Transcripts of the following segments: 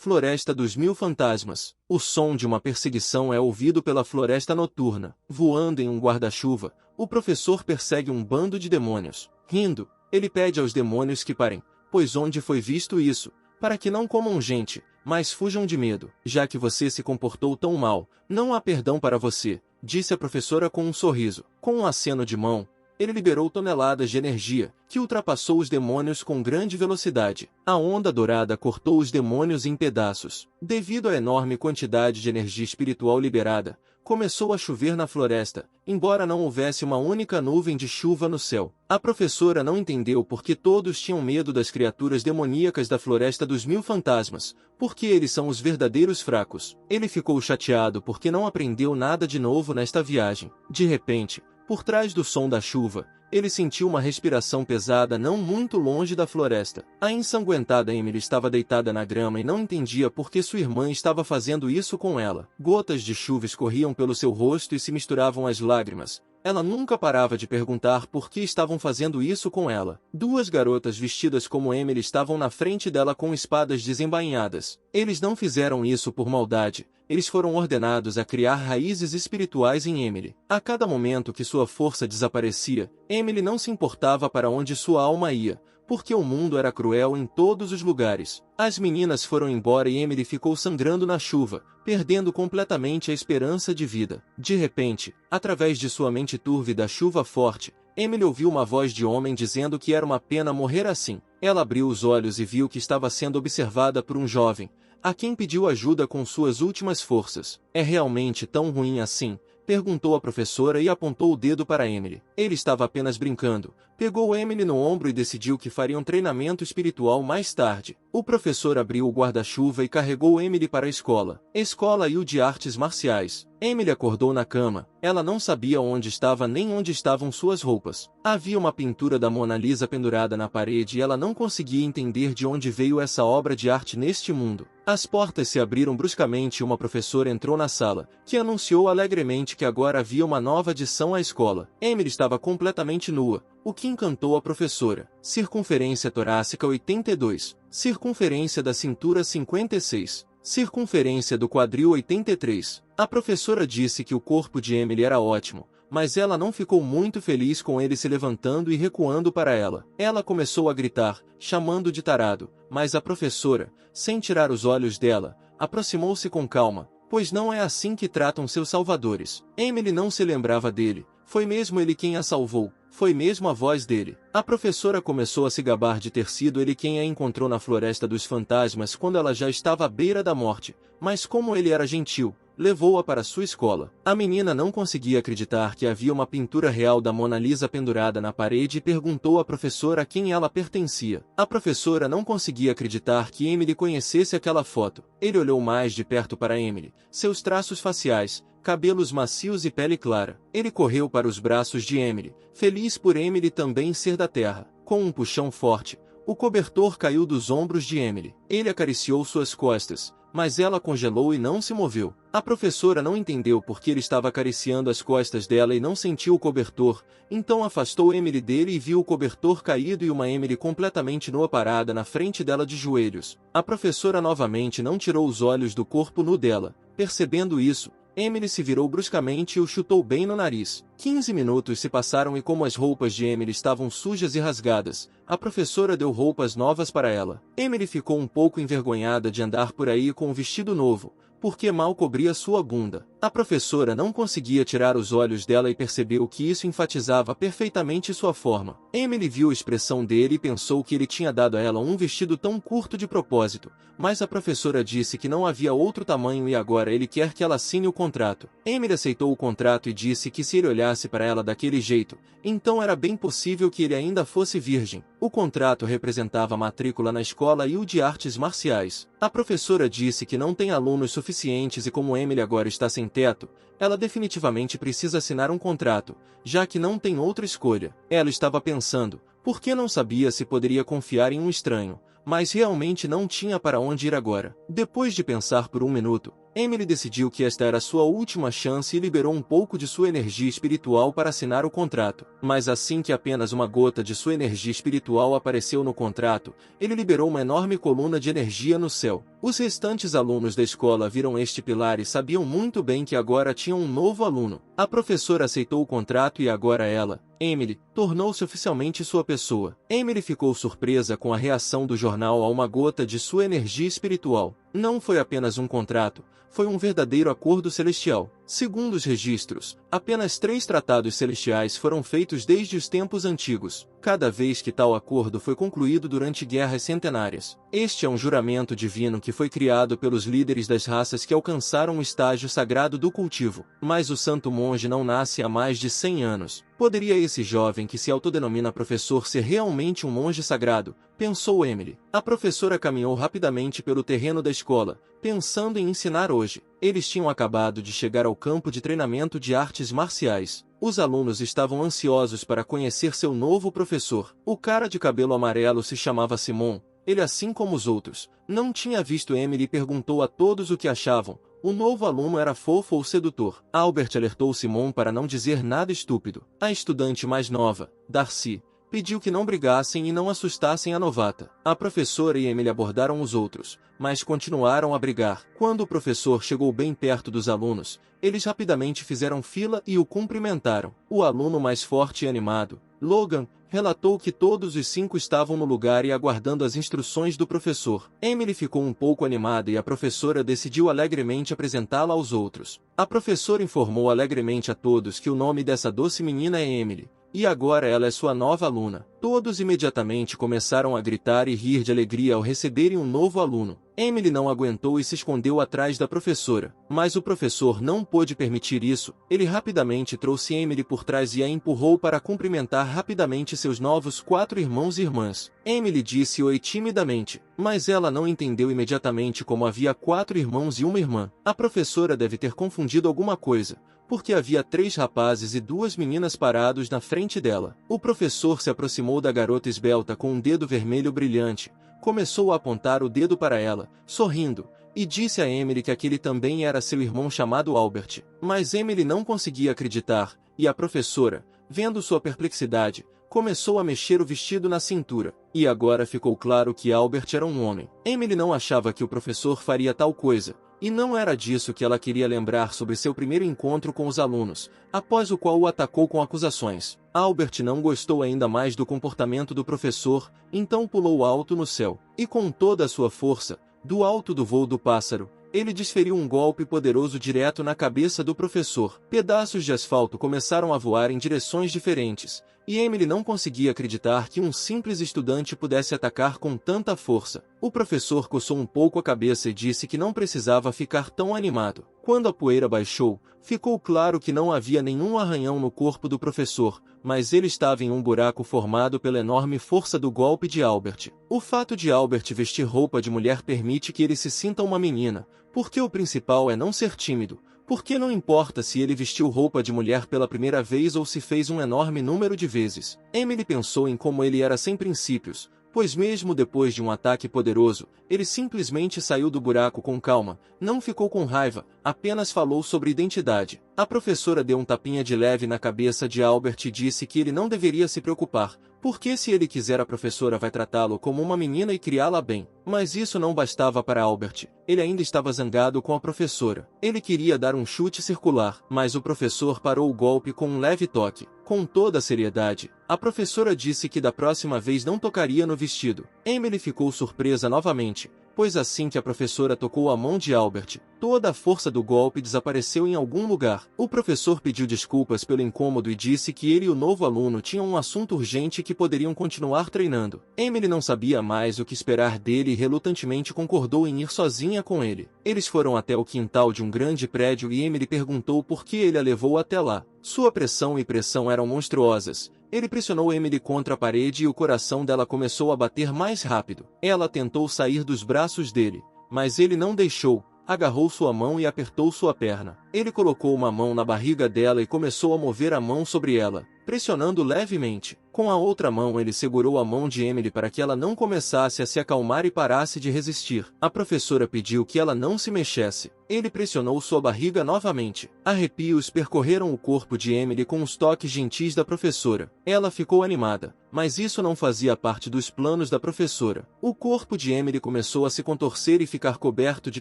Floresta dos Mil Fantasmas. O som de uma perseguição é ouvido pela floresta noturna. Voando em um guarda-chuva, o professor persegue um bando de demônios. Rindo, ele pede aos demônios que parem, pois onde foi visto isso, para que não comam gente, mas fujam de medo. Já que você se comportou tão mal, não há perdão para você, disse a professora com um sorriso. Com um aceno de mão, ele liberou toneladas de energia, que ultrapassou os demônios com grande velocidade. A onda dourada cortou os demônios em pedaços. Devido à enorme quantidade de energia espiritual liberada, começou a chover na floresta, embora não houvesse uma única nuvem de chuva no céu. A professora não entendeu por que todos tinham medo das criaturas demoníacas da Floresta dos Mil Fantasmas, porque eles são os verdadeiros fracos. Ele ficou chateado porque não aprendeu nada de novo nesta viagem. De repente, por trás do som da chuva, ele sentiu uma respiração pesada não muito longe da floresta. A ensanguentada Emily estava deitada na grama e não entendia por que sua irmã estava fazendo isso com ela. Gotas de chuva escorriam pelo seu rosto e se misturavam às lágrimas. Ela nunca parava de perguntar por que estavam fazendo isso com ela. Duas garotas vestidas como Emily estavam na frente dela com espadas desembainhadas. Eles não fizeram isso por maldade. Eles foram ordenados a criar raízes espirituais em Emily. A cada momento que sua força desaparecia, Emily não se importava para onde sua alma ia, porque o mundo era cruel em todos os lugares. As meninas foram embora e Emily ficou sangrando na chuva, perdendo completamente a esperança de vida. De repente, através de sua mente túrvida da chuva forte, Emily ouviu uma voz de homem dizendo que era uma pena morrer assim. Ela abriu os olhos e viu que estava sendo observada por um jovem, a quem pediu ajuda com suas últimas forças. É realmente tão ruim assim? Perguntou a professora e apontou o dedo para Emily. Ele estava apenas brincando. Pegou Emily no ombro e decidiu que faria um treinamento espiritual mais tarde. O professor abriu o guarda-chuva e carregou Emily para a escola. Escola U de Artes Marciais. Emily acordou na cama. Ela não sabia onde estava nem onde estavam suas roupas. Havia uma pintura da Mona Lisa pendurada na parede e ela não conseguia entender de onde veio essa obra de arte neste mundo. As portas se abriram bruscamente e uma professora entrou na sala, que anunciou alegremente que agora havia uma nova adição à escola. Emily estava completamente nua, o que encantou a professora. Circunferência torácica 82. Circunferência da cintura 56. Circunferência do quadril 83. A professora disse que o corpo de Emily era ótimo, mas ela não ficou muito feliz com ele se levantando e recuando para ela. Ela começou a gritar, chamando de tarado, mas a professora, sem tirar os olhos dela, aproximou-se com calma, pois não é assim que tratam seus salvadores. Emily não se lembrava dele, foi mesmo ele quem a salvou, foi mesmo a voz dele. A professora começou a se gabar de ter sido ele quem a encontrou na Floresta dos Fantasmas quando ela já estava à beira da morte, mas como ele era gentil, levou-a para sua escola. A menina não conseguia acreditar que havia uma pintura real da Mona Lisa pendurada na parede e perguntou à professora a quem ela pertencia. A professora não conseguia acreditar que Emily conhecesse aquela foto. Ele olhou mais de perto para Emily, seus traços faciais, cabelos macios e pele clara. Ele correu para os braços de Emily, feliz por Emily também ser da terra. Com um puxão forte, o cobertor caiu dos ombros de Emily. Ele acariciou suas costas, mas ela congelou e não se moveu. A professora não entendeu por que ele estava acariciando as costas dela e não sentiu o cobertor, então afastou Emily dele e viu o cobertor caído e uma Emily completamente nua parada na frente dela de joelhos. A professora novamente não tirou os olhos do corpo nu dela. Percebendo isso, Emily se virou bruscamente e o chutou bem no nariz. 15 minutos se passaram e como as roupas de Emily estavam sujas e rasgadas, a professora deu roupas novas para ela. Emily ficou um pouco envergonhada de andar por aí com um vestido novo, porque mal cobria sua bunda. A professora não conseguia tirar os olhos dela e percebeu que isso enfatizava perfeitamente sua forma. Emily viu a expressão dele e pensou que ele tinha dado a ela um vestido tão curto de propósito, mas a professora disse que não havia outro tamanho e agora ele quer que ela assine o contrato. Emily aceitou o contrato e disse que se ele olhasse para ela daquele jeito, então era bem possível que ele ainda fosse virgem. O contrato representava a matrícula na escola U de Artes Marciais. A professora disse que não tem alunos suficientes e como Emily agora está sem teto, ela definitivamente precisa assinar um contrato, já que não tem outra escolha. Ela estava pensando, por que não sabia se poderia confiar em um estranho, mas realmente não tinha para onde ir agora. Depois de pensar por um minuto, Emily decidiu que esta era sua última chance e liberou um pouco de sua energia espiritual para assinar o contrato. Mas assim que apenas uma gota de sua energia espiritual apareceu no contrato, ele liberou uma enorme coluna de energia no céu. Os restantes alunos da escola viram este pilar e sabiam muito bem que agora tinham um novo aluno. A professora aceitou o contrato e agora ela, Emily, tornou-se oficialmente sua pessoa. Emily ficou surpresa com a reação do jornal a uma gota de sua energia espiritual. Não foi apenas um contrato, foi um verdadeiro acordo celestial. Segundo os registros, apenas 3 tratados celestiais foram feitos desde os tempos antigos, cada vez que tal acordo foi concluído durante guerras centenárias. Este é um juramento divino que foi criado pelos líderes das raças que alcançaram o estágio sagrado do cultivo. Mas o santo monge não nasce há mais de 100 anos. Poderia esse jovem que se autodenomina professor ser realmente um monge sagrado? Pensou Emily. A professora caminhou rapidamente pelo terreno da escola, pensando em ensinar hoje. Eles tinham acabado de chegar ao campo de treinamento de artes marciais. Os alunos estavam ansiosos para conhecer seu novo professor. O cara de cabelo amarelo se chamava Simon. Ele, assim como os outros, não tinha visto Emily e perguntou a todos o que achavam. O novo aluno era fofo ou sedutor. Albert alertou Simon para não dizer nada estúpido. A estudante mais nova, Darcy, pediu que não brigassem e não assustassem a novata. A professora e Emily abordaram os outros, mas continuaram a brigar. Quando o professor chegou bem perto dos alunos, eles rapidamente fizeram fila e o cumprimentaram. O aluno mais forte e animado, Logan, relatou que todos os 5 estavam no lugar e aguardando as instruções do professor. Emily ficou um pouco animada e a professora decidiu alegremente apresentá-la aos outros. A professora informou alegremente a todos que o nome dessa doce menina é Emily, e agora ela é sua nova aluna. Todos imediatamente começaram a gritar e rir de alegria ao receberem um novo aluno. Emily não aguentou e se escondeu atrás da professora. Mas o professor não pôde permitir isso. Ele rapidamente trouxe Emily por trás e a empurrou para cumprimentar rapidamente seus novos 4 irmãos e irmãs. Emily disse oi timidamente, mas ela não entendeu imediatamente como havia 4 irmãos e uma irmã. A professora deve ter confundido alguma coisa, porque havia 3 rapazes e 2 meninas parados na frente dela. O professor se aproximou da garota esbelta com um dedo vermelho brilhante, começou a apontar o dedo para ela, sorrindo, e disse a Emily que aquele também era seu irmão chamado Albert. Mas Emily não conseguia acreditar, e a professora, vendo sua perplexidade, começou a mexer o vestido na cintura. E agora ficou claro que Albert era um homem. Emily não achava que o professor faria tal coisa, e não era disso que ela queria lembrar sobre seu primeiro encontro com os alunos, após o qual o atacou com acusações. Albert não gostou ainda mais do comportamento do professor, então pulou alto no céu, e com toda a sua força, do alto do voo do pássaro, ele desferiu um golpe poderoso direto na cabeça do professor. Pedaços de asfalto começaram a voar em direções diferentes, e Emily não conseguia acreditar que um simples estudante pudesse atacar com tanta força. O professor coçou um pouco a cabeça e disse que não precisava ficar tão animado. Quando a poeira baixou, ficou claro que não havia nenhum arranhão no corpo do professor, mas ele estava em um buraco formado pela enorme força do golpe de Albert. O fato de Albert vestir roupa de mulher permite que ele se sinta uma menina, porque o principal é não ser tímido. Porque não importa se ele vestiu roupa de mulher pela primeira vez ou se fez um enorme número de vezes. Emily pensou em como ele era sem princípios, pois mesmo depois de um ataque poderoso, ele simplesmente saiu do buraco com calma, não ficou com raiva, apenas falou sobre identidade. A professora deu um tapinha de leve na cabeça de Albert e disse que ele não deveria se preocupar, porque se ele quiser a professora vai tratá-lo como uma menina e criá-la bem. Mas isso não bastava para Albert. Ele ainda estava zangado com a professora. Ele queria dar um chute circular, mas o professor parou o golpe com um leve toque. Com toda a seriedade, a professora disse que da próxima vez não tocaria no vestido. Emily ficou surpresa novamente, pois assim que a professora tocou a mão de Albert, toda a força do golpe desapareceu em algum lugar. O professor pediu desculpas pelo incômodo e disse que ele e o novo aluno tinham um assunto urgente que poderiam continuar treinando. Emily não sabia mais o que esperar dele e relutantemente concordou em ir sozinha com ele. Eles foram até o quintal de um grande prédio e Emily perguntou por que ele a levou até lá. Sua pressão e pressão eram monstruosas. Ele pressionou Emily contra a parede e o coração dela começou a bater mais rápido. Ela tentou sair dos braços dele, mas ele não deixou. Agarrou sua mão e apertou sua perna. Ele colocou uma mão na barriga dela e começou a mover a mão sobre ela. pressionando levemente. Com a outra mão ele segurou a mão de Emily para que ela não começasse a se acalmar e parasse de resistir. A professora pediu que ela não se mexesse. Ele pressionou sua barriga novamente. Arrepios percorreram o corpo de Emily com os toques gentis da professora. Ela ficou animada, mas isso não fazia parte dos planos da professora. O corpo de Emily começou a se contorcer e ficar coberto de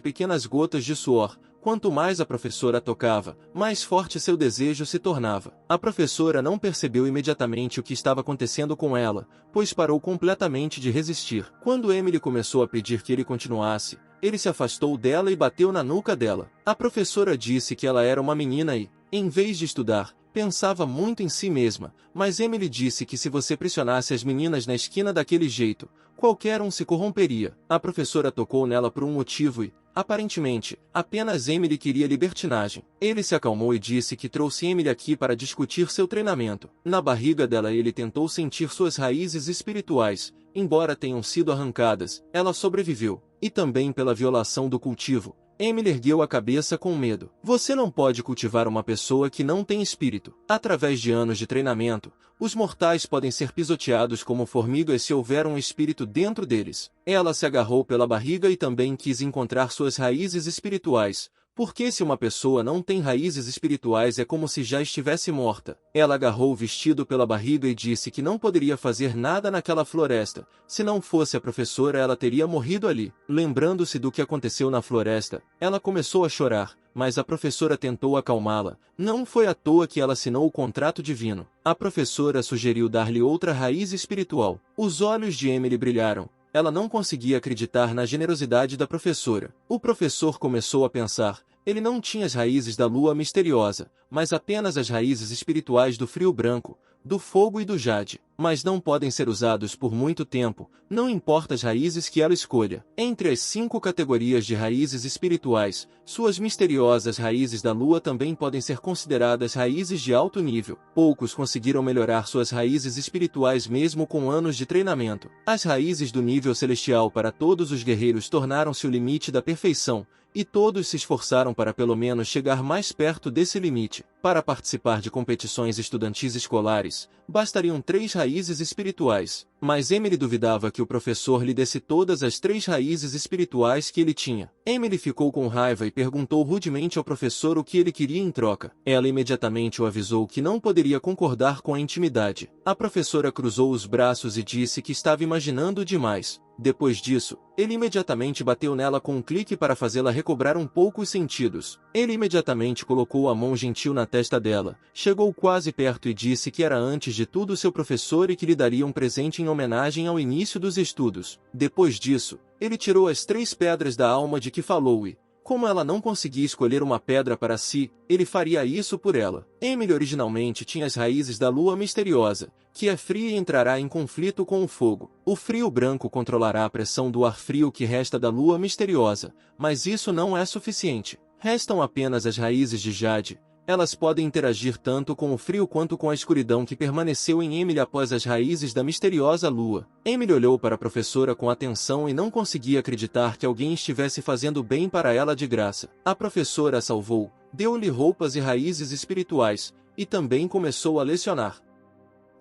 pequenas gotas de suor. Quanto mais a professora tocava, mais forte seu desejo se tornava. A professora não percebeu imediatamente o que estava acontecendo com ela, pois parou completamente de resistir. Quando Emily começou a pedir que ele continuasse, ele se afastou dela e bateu na nuca dela. A professora disse que ela era uma menina e, em vez de estudar, pensava muito em si mesma, mas Emily disse que se você pressionasse as meninas na esquina daquele jeito, qualquer um se corromperia. A professora tocou nela por um motivo e, aparentemente, apenas Emily queria libertinagem. Ele se acalmou e disse que trouxe Emily aqui para discutir seu treinamento. Na barriga dela ele tentou sentir suas raízes espirituais. Embora tenham sido arrancadas, ela sobreviveu. E também pela violação do cultivo. Emily ergueu a cabeça com medo. Você não pode cultivar uma pessoa que não tem espírito. Através de anos de treinamento, os mortais podem ser pisoteados como formigas se houver um espírito dentro deles. Ela se agarrou pela barriga e também quis encontrar suas raízes espirituais. Porque se uma pessoa não tem raízes espirituais é como se já estivesse morta. Ela agarrou o vestido pela barriga e disse que não poderia fazer nada naquela floresta. Se não fosse a professora ela teria morrido ali. Lembrando-se do que aconteceu na floresta, ela começou a chorar, mas a professora tentou acalmá-la. Não foi à toa que ela assinou o contrato divino. A professora sugeriu dar-lhe outra raiz espiritual. Os olhos de Emily brilharam. Ela não conseguia acreditar na generosidade da professora. O professor começou a pensar. Ele não tinha as raízes da lua misteriosa, mas apenas as raízes espirituais do frio branco, do fogo e do jade. Mas não podem ser usados por muito tempo, não importa as raízes que ela escolha. Entre as 5 categorias de raízes espirituais, suas misteriosas raízes da lua também podem ser consideradas raízes de alto nível. Poucos conseguiram melhorar suas raízes espirituais mesmo com anos de treinamento. As raízes do nível celestial para todos os guerreiros tornaram-se o limite da perfeição, e todos se esforçaram para pelo menos chegar mais perto desse limite. Para participar de competições estudantis escolares, bastariam 3 raízes espirituais. Mas Emily duvidava que o professor lhe desse todas as 3 raízes espirituais que ele tinha. Emily ficou com raiva e perguntou rudemente ao professor o que ele queria em troca. Ela imediatamente o avisou que não poderia concordar com a intimidade. A professora cruzou os braços e disse que estava imaginando demais. Depois disso, ele imediatamente bateu nela com um clique para fazê-la recobrar um pouco os sentidos. Ele imediatamente colocou a mão gentil na testa dela, chegou quase perto e disse que era antes de tudo seu professor e que lhe daria um presente em homenagem ao início dos estudos. Depois disso, ele tirou as 3 pedras da alma de que falou e, como ela não conseguia escolher uma pedra para si, ele faria isso por ela. Emily originalmente tinha as raízes da lua misteriosa, que é fria e entrará em conflito com o fogo. O frio branco controlará a pressão do ar frio que resta da lua misteriosa, mas isso não é suficiente. Restam apenas as raízes de jade. Elas podem interagir tanto com o frio quanto com a escuridão que permaneceu em Emily após as raízes da misteriosa lua. Emily olhou para a professora com atenção e não conseguia acreditar que alguém estivesse fazendo bem para ela de graça. A professora a salvou, deu-lhe roupas e raízes espirituais, e também começou a lecionar.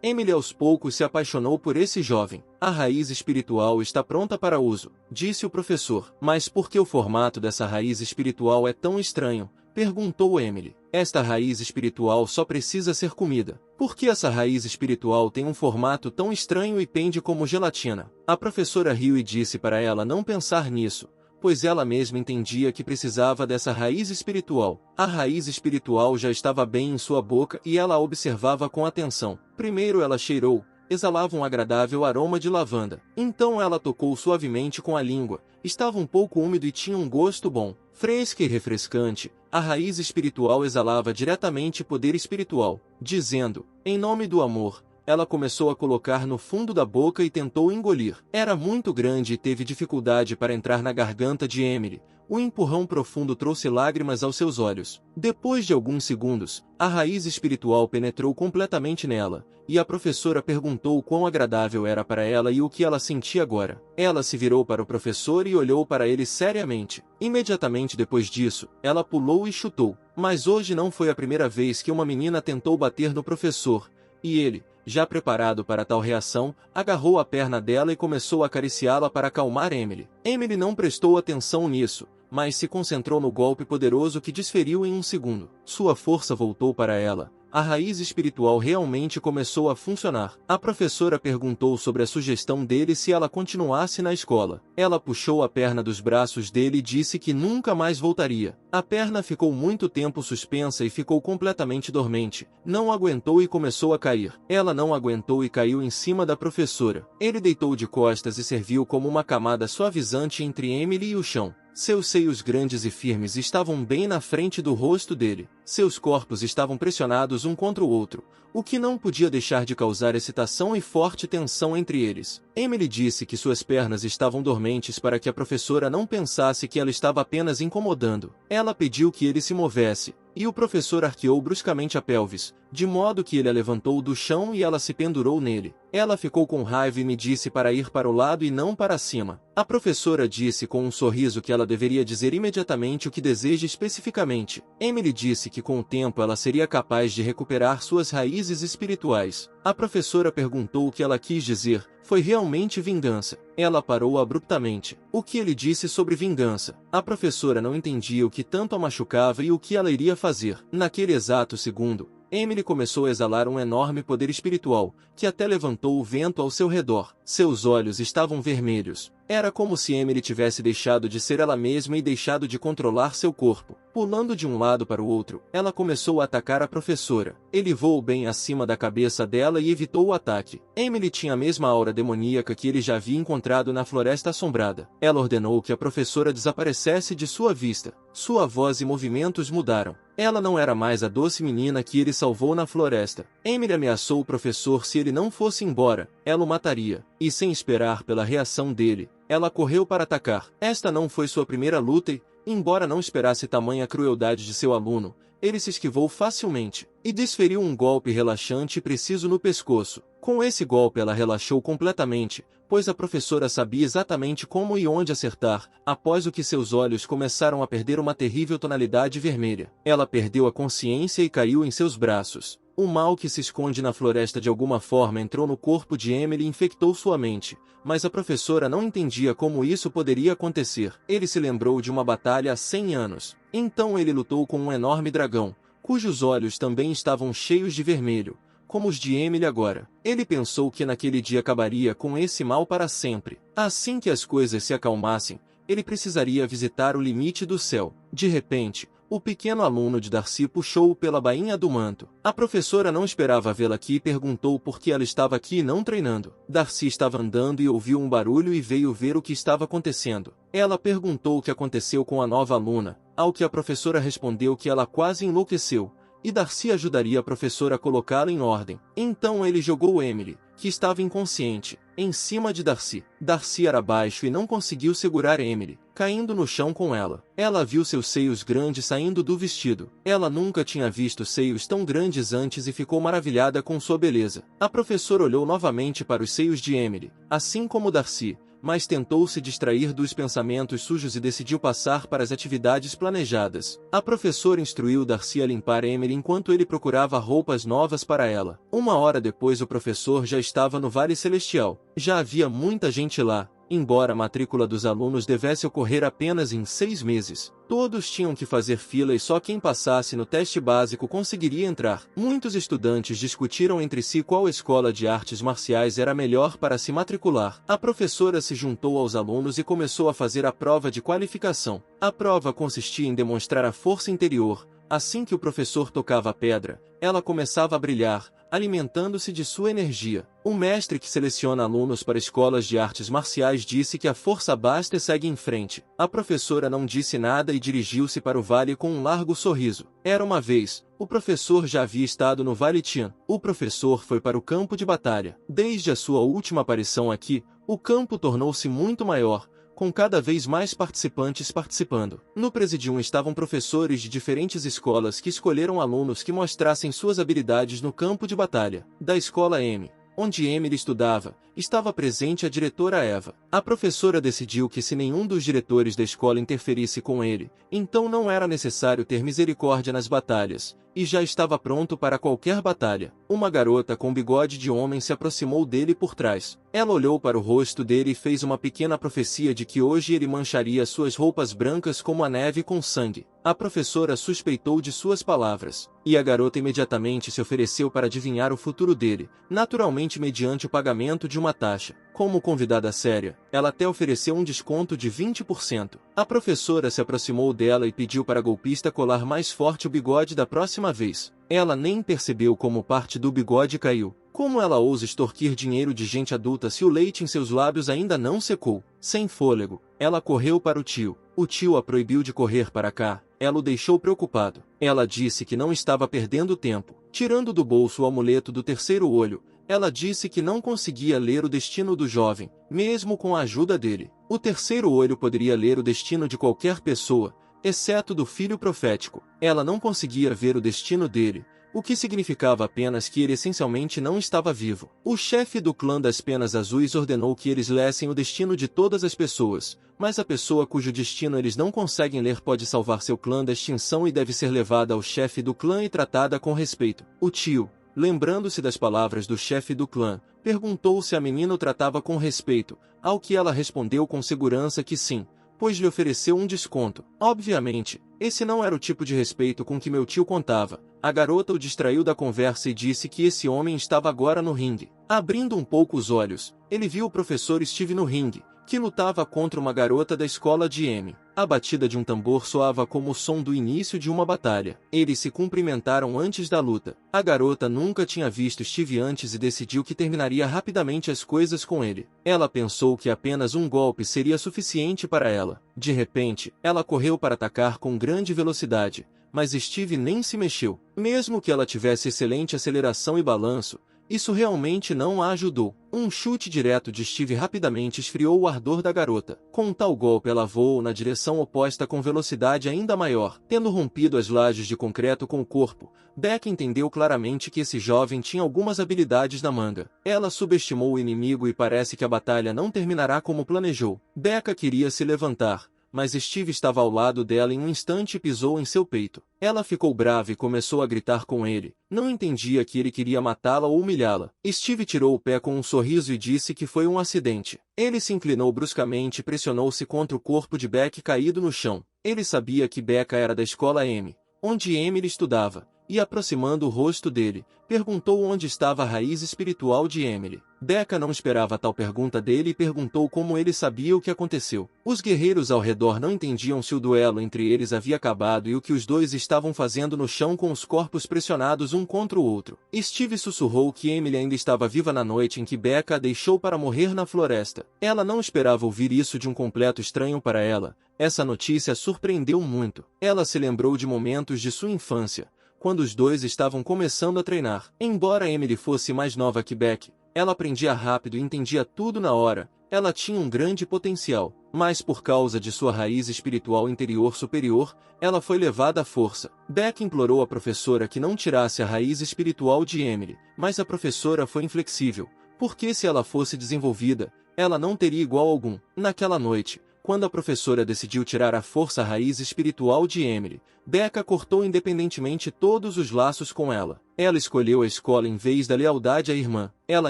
Emily aos poucos se apaixonou por esse jovem. A raiz espiritual está pronta para uso, disse o professor. Mas por que o formato dessa raiz espiritual é tão estranho? Perguntou Emily. Esta raiz espiritual só precisa ser comida. Por que essa raiz espiritual tem um formato tão estranho e pende como gelatina? A professora riu e disse para ela não pensar nisso, pois ela mesma entendia que precisava dessa raiz espiritual. A raiz espiritual já estava bem em sua boca e ela a observava com atenção. Primeiro ela cheirou, exalava um agradável aroma de lavanda. Então ela tocou suavemente com a língua. Estava um pouco úmido e tinha um gosto bom, fresca e refrescante. A raiz espiritual exalava diretamente poder espiritual, dizendo, em nome do amor. Ela começou a colocar no fundo da boca e tentou engolir. Era muito grande e teve dificuldade para entrar na garganta de Emily. O empurrão profundo trouxe lágrimas aos seus olhos. Depois de alguns segundos, a raiz espiritual penetrou completamente nela, e a professora perguntou quão agradável era para ela e o que ela sentia agora. Ela se virou para o professor e olhou para ele seriamente. Imediatamente depois disso, ela pulou e chutou. Mas hoje não foi a primeira vez que uma menina tentou bater no professor. e ele, já preparado para tal reação, agarrou a perna dela e começou a acariciá-la para acalmar Emily. Emily não prestou atenção nisso, mas se concentrou no golpe poderoso que desferiu em um segundo. Sua força voltou para ela. A raiz espiritual realmente começou a funcionar. A professora perguntou sobre a sugestão dele se ela continuasse na escola. Ela puxou a perna dos braços dele e disse que nunca mais voltaria. A perna ficou muito tempo suspensa e ficou completamente dormente. Não aguentou e começou a cair. Ela não aguentou e caiu em cima da professora. Ele deitou de costas e serviu como uma camada suavizante entre Emily e o chão. Seus seios grandes e firmes estavam bem na frente do rosto dele. Seus corpos estavam pressionados um contra o outro, o que não podia deixar de causar excitação e forte tensão entre eles. Emily disse que suas pernas estavam dormentes para que a professora não pensasse que ela estava apenas incomodando. Ela pediu que ele se movesse, e o professor arqueou bruscamente a pelvis, de modo que ele a levantou do chão e ela se pendurou nele. Ela ficou com raiva e me disse para ir para o lado e não para cima. A professora disse com um sorriso que ela deveria dizer imediatamente o que deseja especificamente. Emily disse que com o tempo ela seria capaz de recuperar suas raízes espirituais. A professora perguntou o que ela quis dizer. Foi realmente vingança. Ela parou abruptamente. O que ele disse sobre vingança? A professora não entendia o que tanto a machucava e o que ela iria fazer. Naquele exato segundo, Emily começou a exalar um enorme poder espiritual, que até levantou o vento ao seu redor. Seus olhos estavam vermelhos. Era como se Emily tivesse deixado de ser ela mesma e deixado de controlar seu corpo. Pulando de um lado para o outro, ela começou a atacar a professora. Ele voou bem acima da cabeça dela e evitou o ataque. Emily tinha a mesma aura demoníaca que ele já havia encontrado na Floresta Assombrada. Ela ordenou que a professora desaparecesse de sua vista. Sua voz e movimentos mudaram. Ela não era mais a doce menina que ele salvou na floresta. Emily ameaçou o professor se ele não fosse embora, ela o mataria. E sem esperar pela reação dele, ela correu para atacar. Esta não foi sua primeira luta e, embora não esperasse tamanha crueldade de seu aluno, ele se esquivou facilmente e desferiu um golpe relaxante e preciso no pescoço. Com esse golpe ela relaxou completamente, pois a professora sabia exatamente como e onde acertar, após o que seus olhos começaram a perder uma terrível tonalidade vermelha. Ela perdeu a consciência e caiu em seus braços. O mal que se esconde na floresta de alguma forma entrou no corpo de Emily e infectou sua mente, mas a professora não entendia como isso poderia acontecer. Ele se lembrou de uma batalha há 100 anos. Então ele lutou com um enorme dragão, cujos olhos também estavam cheios de vermelho, como os de Emily agora. Ele pensou que naquele dia acabaria com esse mal para sempre. Assim que as coisas se acalmassem, ele precisaria visitar o limite do céu. De repente, o pequeno aluno de Darcy puxou-o pela bainha do manto. A professora não esperava vê-la aqui e perguntou por que ela estava aqui e não treinando. Darcy estava andando e ouviu um barulho e veio ver o que estava acontecendo. Ela perguntou o que aconteceu com a nova aluna, ao que a professora respondeu que ela quase enlouqueceu, e Darcy ajudaria a professora a colocá-la em ordem. Então ele jogou Emily, que estava inconsciente, em cima de Darcy. Darcy era baixo e não conseguiu segurar Emily, caindo no chão com ela. Ela viu seus seios grandes saindo do vestido. Ela nunca tinha visto seios tão grandes antes e ficou maravilhada com sua beleza. A professora olhou novamente para os seios de Emily, assim como Darcy, mas tentou se distrair dos pensamentos sujos e decidiu passar para as atividades planejadas. A professora instruiu Darcy a limpar Emily enquanto ele procurava roupas novas para ela. Uma hora depois o professor já estava no Vale Celestial. Já havia muita gente lá. Embora a matrícula dos alunos devesse ocorrer apenas em 6 meses, todos tinham que fazer fila e só quem passasse no teste básico conseguiria entrar. Muitos estudantes discutiram entre si qual escola de artes marciais era melhor para se matricular. A professora se juntou aos alunos e começou a fazer a prova de qualificação. A prova consistia em demonstrar a força interior. Assim que o professor tocava a pedra, ela começava a brilhar, alimentando-se de sua energia. O mestre que seleciona alunos para escolas de artes marciais disse que a força basta e segue em frente. A professora não disse nada e dirigiu-se para o vale com um largo sorriso. Era uma vez, o professor já havia estado no Vale Tian. O professor foi para o campo de batalha. Desde a sua última aparição aqui, o campo tornou-se muito maior, com cada vez mais participantes participando. No presidium estavam professores de diferentes escolas que escolheram alunos que mostrassem suas habilidades no campo de batalha. Da escola M, onde Emily estudava, estava presente a diretora Eva. A professora decidiu que se nenhum dos diretores da escola interferisse com ele, então não era necessário ter misericórdia nas batalhas, e já estava pronto para qualquer batalha. Uma garota com bigode de homem se aproximou dele por trás. Ela olhou para o rosto dele e fez uma pequena profecia de que hoje ele mancharia suas roupas brancas como a neve com sangue. A professora suspeitou de suas palavras, e a garota imediatamente se ofereceu para adivinhar o futuro dele, naturalmente mediante o pagamento de uma taxa. Como convidada séria, ela até ofereceu um desconto de 20%. A professora se aproximou dela e pediu para a golpista colar mais forte o bigode da próxima vez. Ela nem percebeu como parte do bigode caiu. Como ela ousa extorquir dinheiro de gente adulta se o leite em seus lábios ainda não secou? Sem fôlego, ela correu para o tio. O tio a proibiu de correr para cá. Ela o deixou preocupado. Ela disse que não estava perdendo tempo. Tirando do bolso o amuleto do terceiro olho, ela disse que não conseguia ler o destino do jovem, mesmo com a ajuda dele. O terceiro olho poderia ler o destino de qualquer pessoa, exceto do filho profético. Ela não conseguia ver o destino dele, o que significava apenas que ele essencialmente não estava vivo. O chefe do clã das Penas Azuis ordenou que eles lessem o destino de todas as pessoas, mas a pessoa cujo destino eles não conseguem ler pode salvar seu clã da extinção e deve ser levada ao chefe do clã e tratada com respeito. O tio, lembrando-se das palavras do chefe do clã, perguntou se a menina o tratava com respeito, ao que ela respondeu com segurança que sim, pois lhe ofereceu um desconto. Obviamente, esse não era o tipo de respeito com que meu tio contava. A garota o distraiu da conversa e disse que esse homem estava agora no ringue. Abrindo um pouco os olhos, ele viu o professor Steve no ringue, que lutava contra uma garota da escola de M. A batida de um tambor soava como o som do início de uma batalha. Eles se cumprimentaram antes da luta. A garota nunca tinha visto Steve antes e decidiu que terminaria rapidamente as coisas com ele. Ela pensou que apenas um golpe seria suficiente para ela. De repente, ela correu para atacar com grande velocidade, mas Steve nem se mexeu. Mesmo que ela tivesse excelente aceleração e balanço, isso realmente não a ajudou. Um chute direto de Steve rapidamente esfriou o ardor da garota. Com tal golpe ela voou na direção oposta com velocidade ainda maior. Tendo rompido as lajes de concreto com o corpo, Beck entendeu claramente que esse jovem tinha algumas habilidades na manga. Ela subestimou o inimigo e parece que a batalha não terminará como planejou. Becca queria se levantar, mas Steve estava ao lado dela em um instante e pisou em seu peito. Ela ficou brava e começou a gritar com ele. Não entendia que ele queria matá-la ou humilhá-la. Steve tirou o pé com um sorriso e disse que foi um acidente. Ele se inclinou bruscamente e pressionou-se contra o corpo de Beck caído no chão. Ele sabia que Becca era da escola M, onde Emily estudava, e aproximando o rosto dele, perguntou onde estava a raiz espiritual de Emily. Becca não esperava tal pergunta dele e perguntou como ele sabia o que aconteceu. Os guerreiros ao redor não entendiam se o duelo entre eles havia acabado e o que os dois estavam fazendo no chão com os corpos pressionados um contra o outro. Steve sussurrou que Emily ainda estava viva na noite em que Becca a deixou para morrer na floresta. Ela não esperava ouvir isso de um completo estranho para ela. Essa notícia a surpreendeu muito. Ela se lembrou de momentos de sua infância, quando os dois estavam começando a treinar. Embora Emily fosse mais nova que Beck, ela aprendia rápido e entendia tudo na hora. Ela tinha um grande potencial, mas por causa de sua raiz espiritual interior superior, ela foi levada à força. Beck implorou à professora que não tirasse a raiz espiritual de Emily, mas a professora foi inflexível, porque se ela fosse desenvolvida, ela não teria igual algum. Naquela noite, quando a professora decidiu tirar a força raiz espiritual de Emily, Becca cortou independentemente todos os laços com ela. Ela escolheu a escola em vez da lealdade à irmã. Ela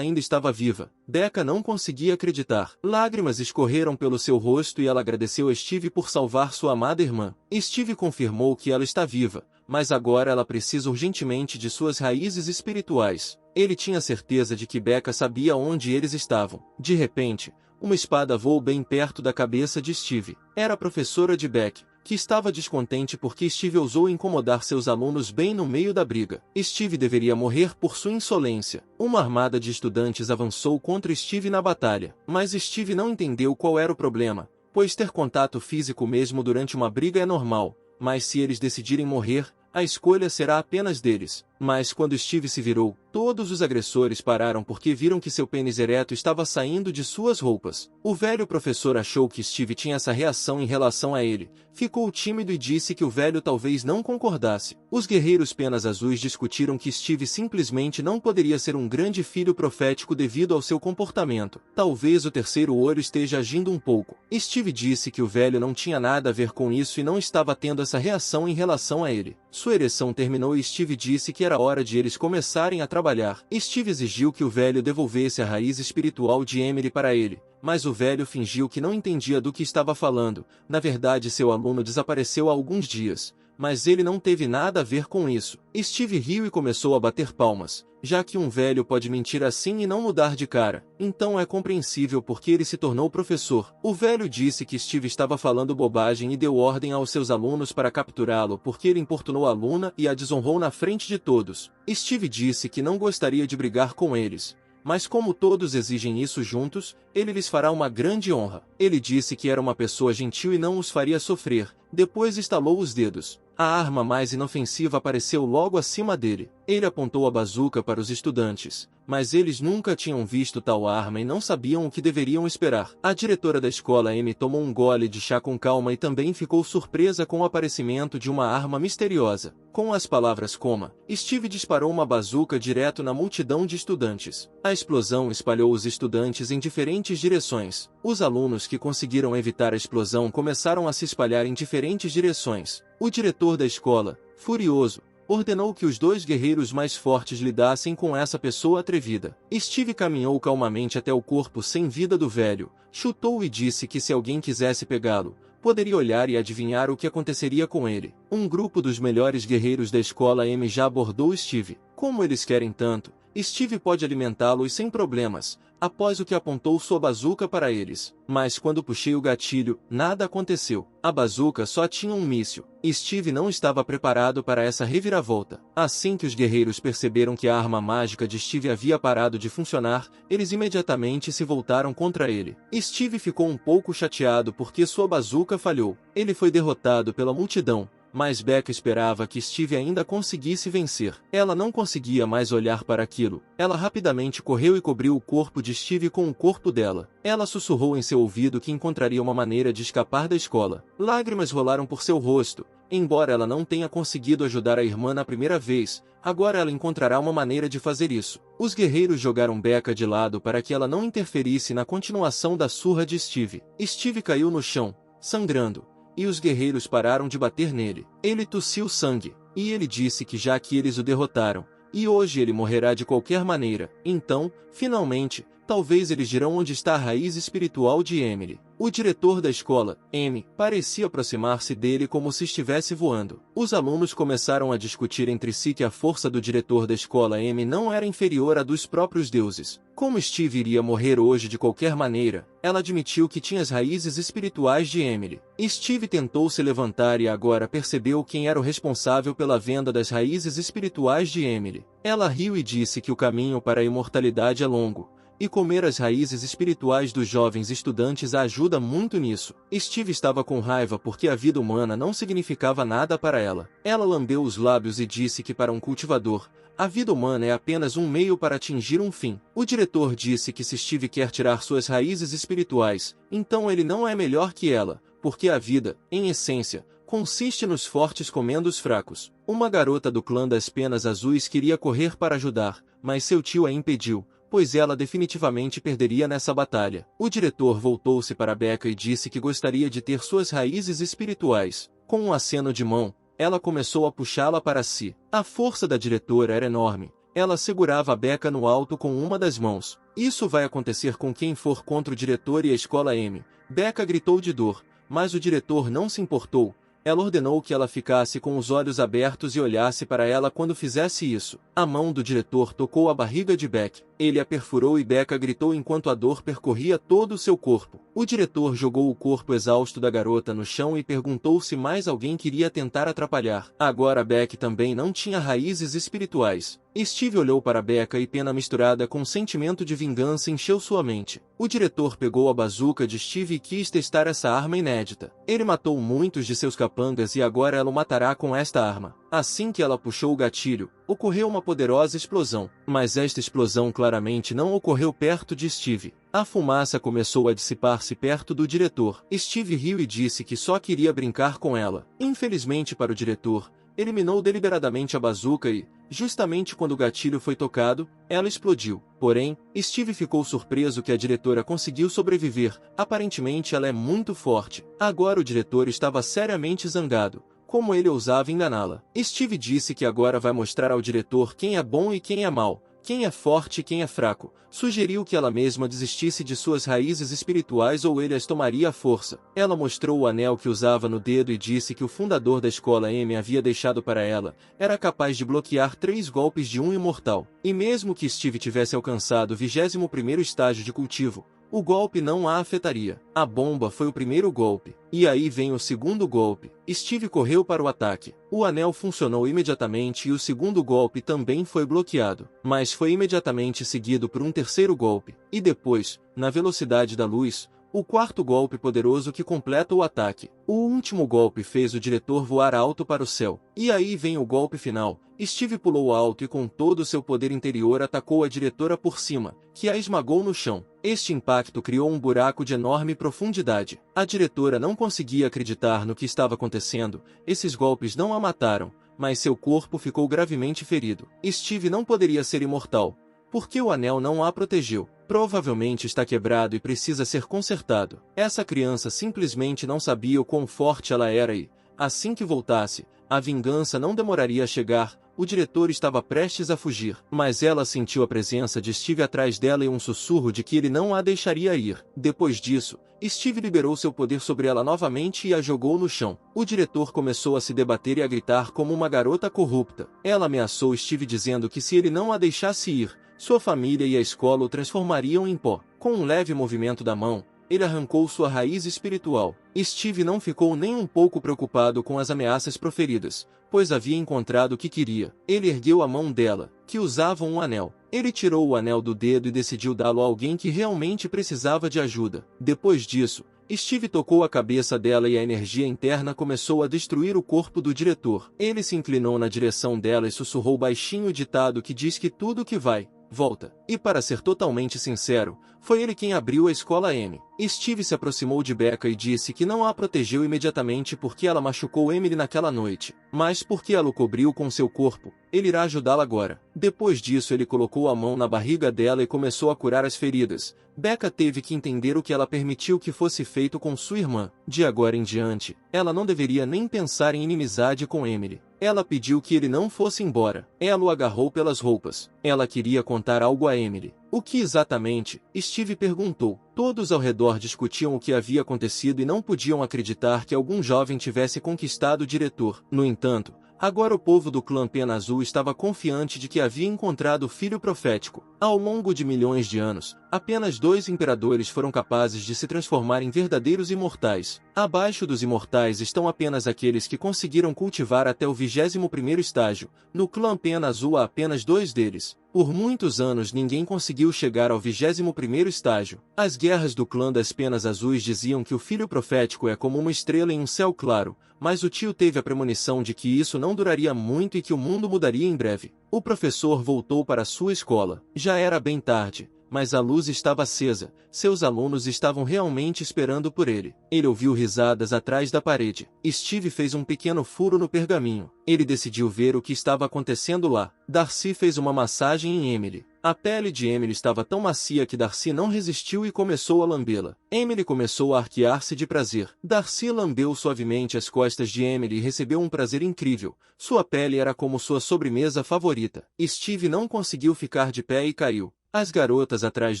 ainda estava viva. Becca não conseguia acreditar. Lágrimas escorreram pelo seu rosto e ela agradeceu a Steve por salvar sua amada irmã. Steve confirmou que ela está viva, mas agora ela precisa urgentemente de suas raízes espirituais. Ele tinha certeza de que Becca sabia onde eles estavam. De repente, uma espada voou bem perto da cabeça de Steve. Era a professora de Beck, que estava descontente porque Steve ousou incomodar seus alunos bem no meio da briga. Steve deveria morrer por sua insolência. Uma armada de estudantes avançou contra Steve na batalha, mas Steve não entendeu qual era o problema, pois ter contato físico mesmo durante uma briga é normal, mas se eles decidirem morrer, a escolha será apenas deles. Mas quando Steve se virou, todos os agressores pararam porque viram que seu pênis ereto estava saindo de suas roupas. O velho professor achou que Steve tinha essa reação em relação a ele, ficou tímido e disse que o velho talvez não concordasse. Os guerreiros penas azuis discutiram que Steve simplesmente não poderia ser um grande filho profético devido ao seu comportamento. Talvez o terceiro olho esteja agindo um pouco. Steve disse que o velho não tinha nada a ver com isso e não estava tendo essa reação em relação a ele. Sua ereção terminou e Steve disse que era hora de eles começarem a trabalhar. Steve exigiu que o velho devolvesse a raiz espiritual de Emily para ele, mas o velho fingiu que não entendia do que estava falando. Na verdade, seu aluno desapareceu há alguns dias, mas ele não teve nada a ver com isso. Steve riu e começou a bater palmas, já que um velho pode mentir assim e não mudar de cara. Então é compreensível porque ele se tornou professor. O velho disse que Steve estava falando bobagem e deu ordem aos seus alunos para capturá-lo porque ele importunou a aluna e a desonrou na frente de todos. Steve disse que não gostaria de brigar com eles, mas como todos exigem isso juntos, ele lhes fará uma grande honra. Ele disse que era uma pessoa gentil e não os faria sofrer. Depois estalou os dedos. A arma mais inofensiva apareceu logo acima dele. Ele apontou a bazuca para os estudantes, mas eles nunca tinham visto tal arma e não sabiam o que deveriam esperar. A diretora da escola Amy tomou um gole de chá com calma e também ficou surpresa com o aparecimento de uma arma misteriosa. Com as palavras coma, Steve disparou uma bazuca direto na multidão de estudantes. A explosão espalhou os estudantes em diferentes direções. Os alunos que conseguiram evitar a explosão começaram a se espalhar em diferentes direções. O diretor da escola, furioso, ordenou que os dois guerreiros mais fortes lidassem com essa pessoa atrevida. Steve caminhou calmamente até o corpo sem vida do velho, chutou e disse que se alguém quisesse pegá-lo, poderia olhar e adivinhar o que aconteceria com ele. Um grupo dos melhores guerreiros da escola M já abordou Steve. Como eles querem tanto, Steve pode alimentá-los sem problemas, após o que apontou sua bazuca para eles. Mas quando puxei o gatilho, nada aconteceu. A bazuca só tinha um míssil. Steve não estava preparado para essa reviravolta. Assim que os guerreiros perceberam que a arma mágica de Steve havia parado de funcionar, eles imediatamente se voltaram contra ele. Steve ficou um pouco chateado porque sua bazuca falhou. Ele foi derrotado pela multidão, mas Becca esperava que Steve ainda conseguisse vencer. Ela não conseguia mais olhar para aquilo. Ela rapidamente correu e cobriu o corpo de Steve com o corpo dela. Ela sussurrou em seu ouvido que encontraria uma maneira de escapar da escola. Lágrimas rolaram por seu rosto. Embora ela não tenha conseguido ajudar a irmã na primeira vez, agora ela encontrará uma maneira de fazer isso. Os guerreiros jogaram Becca de lado para que ela não interferisse na continuação da surra de Steve. Steve caiu no chão, sangrando, e os guerreiros pararam de bater nele. Ele tossiu sangue, e ele disse que já que eles o derrotaram, e hoje ele morrerá de qualquer maneira. Então, finalmente, talvez eles dirão onde está a raiz espiritual de Emily. O diretor da escola, Amy, parecia aproximar-se dele como se estivesse voando. Os alunos começaram a discutir entre si que a força do diretor da escola Amy não era inferior à dos próprios deuses. Como Steve iria morrer hoje de qualquer maneira, ela admitiu que tinha as raízes espirituais de Emily. Steve tentou se levantar e agora percebeu quem era o responsável pela venda das raízes espirituais de Emily. Ela riu e disse que o caminho para a imortalidade é longo, e comer as raízes espirituais dos jovens estudantes a ajuda muito nisso. Steve estava com raiva porque a vida humana não significava nada para ela. Ela lambeu os lábios e disse que para um cultivador, a vida humana é apenas um meio para atingir um fim. O diretor disse que se Steve quer tirar suas raízes espirituais, então ele não é melhor que ela, porque a vida, em essência, consiste nos fortes comendo os fracos. Uma garota do clã das penas azuis queria correr para ajudar, mas seu tio a impediu, pois ela definitivamente perderia nessa batalha. O diretor voltou-se para Becca e disse que gostaria de ter suas raízes espirituais. Com um aceno de mão, ela começou a puxá-la para si. A força da diretora era enorme. Ela segurava a Becca no alto com uma das mãos. Isso vai acontecer com quem for contra o diretor e a escola M. Becca gritou de dor, mas o diretor não se importou. Ela ordenou que ela ficasse com os olhos abertos e olhasse para ela quando fizesse isso. A mão do diretor tocou a barriga de Beck. Ele a perfurou e Becca gritou enquanto a dor percorria todo o seu corpo. O diretor jogou o corpo exausto da garota no chão e perguntou se mais alguém queria tentar atrapalhar. Agora Beck também não tinha raízes espirituais. Steve olhou para Becca e pena misturada com um sentimento de vingança encheu sua mente. O diretor pegou a bazuca de Steve e quis testar essa arma inédita. Ele matou muitos de seus capangas e agora ela o matará com esta arma. Assim que ela puxou o gatilho, ocorreu uma poderosa explosão. Mas esta explosão claramente não ocorreu perto de Steve. A fumaça começou a dissipar-se perto do diretor. Steve riu e disse que só queria brincar com ela. Infelizmente para o diretor, eliminou deliberadamente a bazuca e, justamente quando o gatilho foi tocado, ela explodiu. Porém, Steve ficou surpreso que a diretora conseguiu sobreviver. Aparentemente ela é muito forte. Agora o diretor estava seriamente zangado. Como ele ousava enganá-la. Steve disse que agora vai mostrar ao diretor quem é bom e quem é mau, quem é forte e quem é fraco. Sugeriu que ela mesma desistisse de suas raízes espirituais ou ele as tomaria à força. Ela mostrou o anel que usava no dedo e disse que o fundador da escola M havia deixado para ela. Era capaz de bloquear 3 golpes de um imortal. E mesmo que Steve tivesse alcançado o 21º estágio de cultivo, o golpe não a afetaria. A bomba foi o primeiro golpe. E aí vem o segundo golpe. Steve correu para o ataque. O anel funcionou imediatamente e o segundo golpe também foi bloqueado. Mas foi imediatamente seguido por um terceiro golpe. E depois, na velocidade da luz, o quarto golpe poderoso que completa o ataque. O último golpe fez o diretor voar alto para o céu. E aí vem o golpe final. Steve pulou alto e com todo o seu poder interior atacou a diretora por cima, que a esmagou no chão. Este impacto criou um buraco de enorme profundidade. A diretora não conseguia acreditar no que estava acontecendo. Esses golpes não a mataram, mas seu corpo ficou gravemente ferido. Steve não poderia ser imortal, porque o anel não a protegeu. Provavelmente está quebrado e precisa ser consertado. Essa criança simplesmente não sabia o quão forte ela era e, assim que voltasse, a vingança não demoraria a chegar. O diretor estava prestes a fugir, mas ela sentiu a presença de Steve atrás dela e um sussurro de que ele não a deixaria ir. Depois disso, Steve liberou seu poder sobre ela novamente e a jogou no chão. O diretor começou a se debater e a gritar como uma garota corrupta. Ela ameaçou Steve dizendo que se ele não a deixasse ir, sua família e a escola o transformariam em pó. Com um leve movimento da mão, ele arrancou sua raiz espiritual. Steve não ficou nem um pouco preocupado com as ameaças proferidas, pois havia encontrado o que queria. Ele ergueu a mão dela, que usava um anel. Ele tirou o anel do dedo e decidiu dá-lo a alguém que realmente precisava de ajuda. Depois disso, Steve tocou a cabeça dela e a energia interna começou a destruir o corpo do diretor. Ele se inclinou na direção dela e sussurrou baixinho o ditado que diz que tudo que vai, volta. E para ser totalmente sincero, foi ele quem abriu a escola M. Steve se aproximou de Becca e disse que não a protegeu imediatamente porque ela machucou Emily naquela noite, mas porque ela o cobriu com seu corpo. Ele irá ajudá-la agora. Depois disso ele colocou a mão na barriga dela e começou a curar as feridas. Becca teve que entender o que ela permitiu que fosse feito com sua irmã. De agora em diante, ela não deveria nem pensar em inimizade com Emily. Ela pediu que ele não fosse embora. Ela o agarrou pelas roupas. Ela queria contar algo a Emily. O que exatamente? Steve perguntou. Todos ao redor discutiam o que havia acontecido e não podiam acreditar que algum jovem tivesse conquistado o diretor. No entanto, agora o povo do clã Pena Azul estava confiante de que havia encontrado o filho profético. Ao longo de milhões de anos, apenas 2 imperadores foram capazes de se transformar em verdadeiros imortais. Abaixo dos imortais estão apenas aqueles que conseguiram cultivar até o 21º estágio. No clã Pena Azul há apenas 2 deles. Por muitos anos ninguém conseguiu chegar ao 21º estágio. As guerras do clã das Penas Azuis diziam que o filho profético é como uma estrela em um céu claro, mas o tio teve a premonição de que isso não duraria muito e que o mundo mudaria em breve. O professor voltou para sua escola. Já era bem tarde, mas a luz estava acesa. Seus alunos estavam realmente esperando por ele. Ele ouviu risadas atrás da parede. Steve fez um pequeno furo no pergaminho. Ele decidiu ver o que estava acontecendo lá. Darcy fez uma massagem em Emily. A pele de Emily estava tão macia que Darcy não resistiu e começou a lambê-la. Emily começou a arquear-se de prazer. Darcy lambeu suavemente as costas de Emily e recebeu um prazer incrível. Sua pele era como sua sobremesa favorita. Steve não conseguiu ficar de pé e caiu. As garotas atrás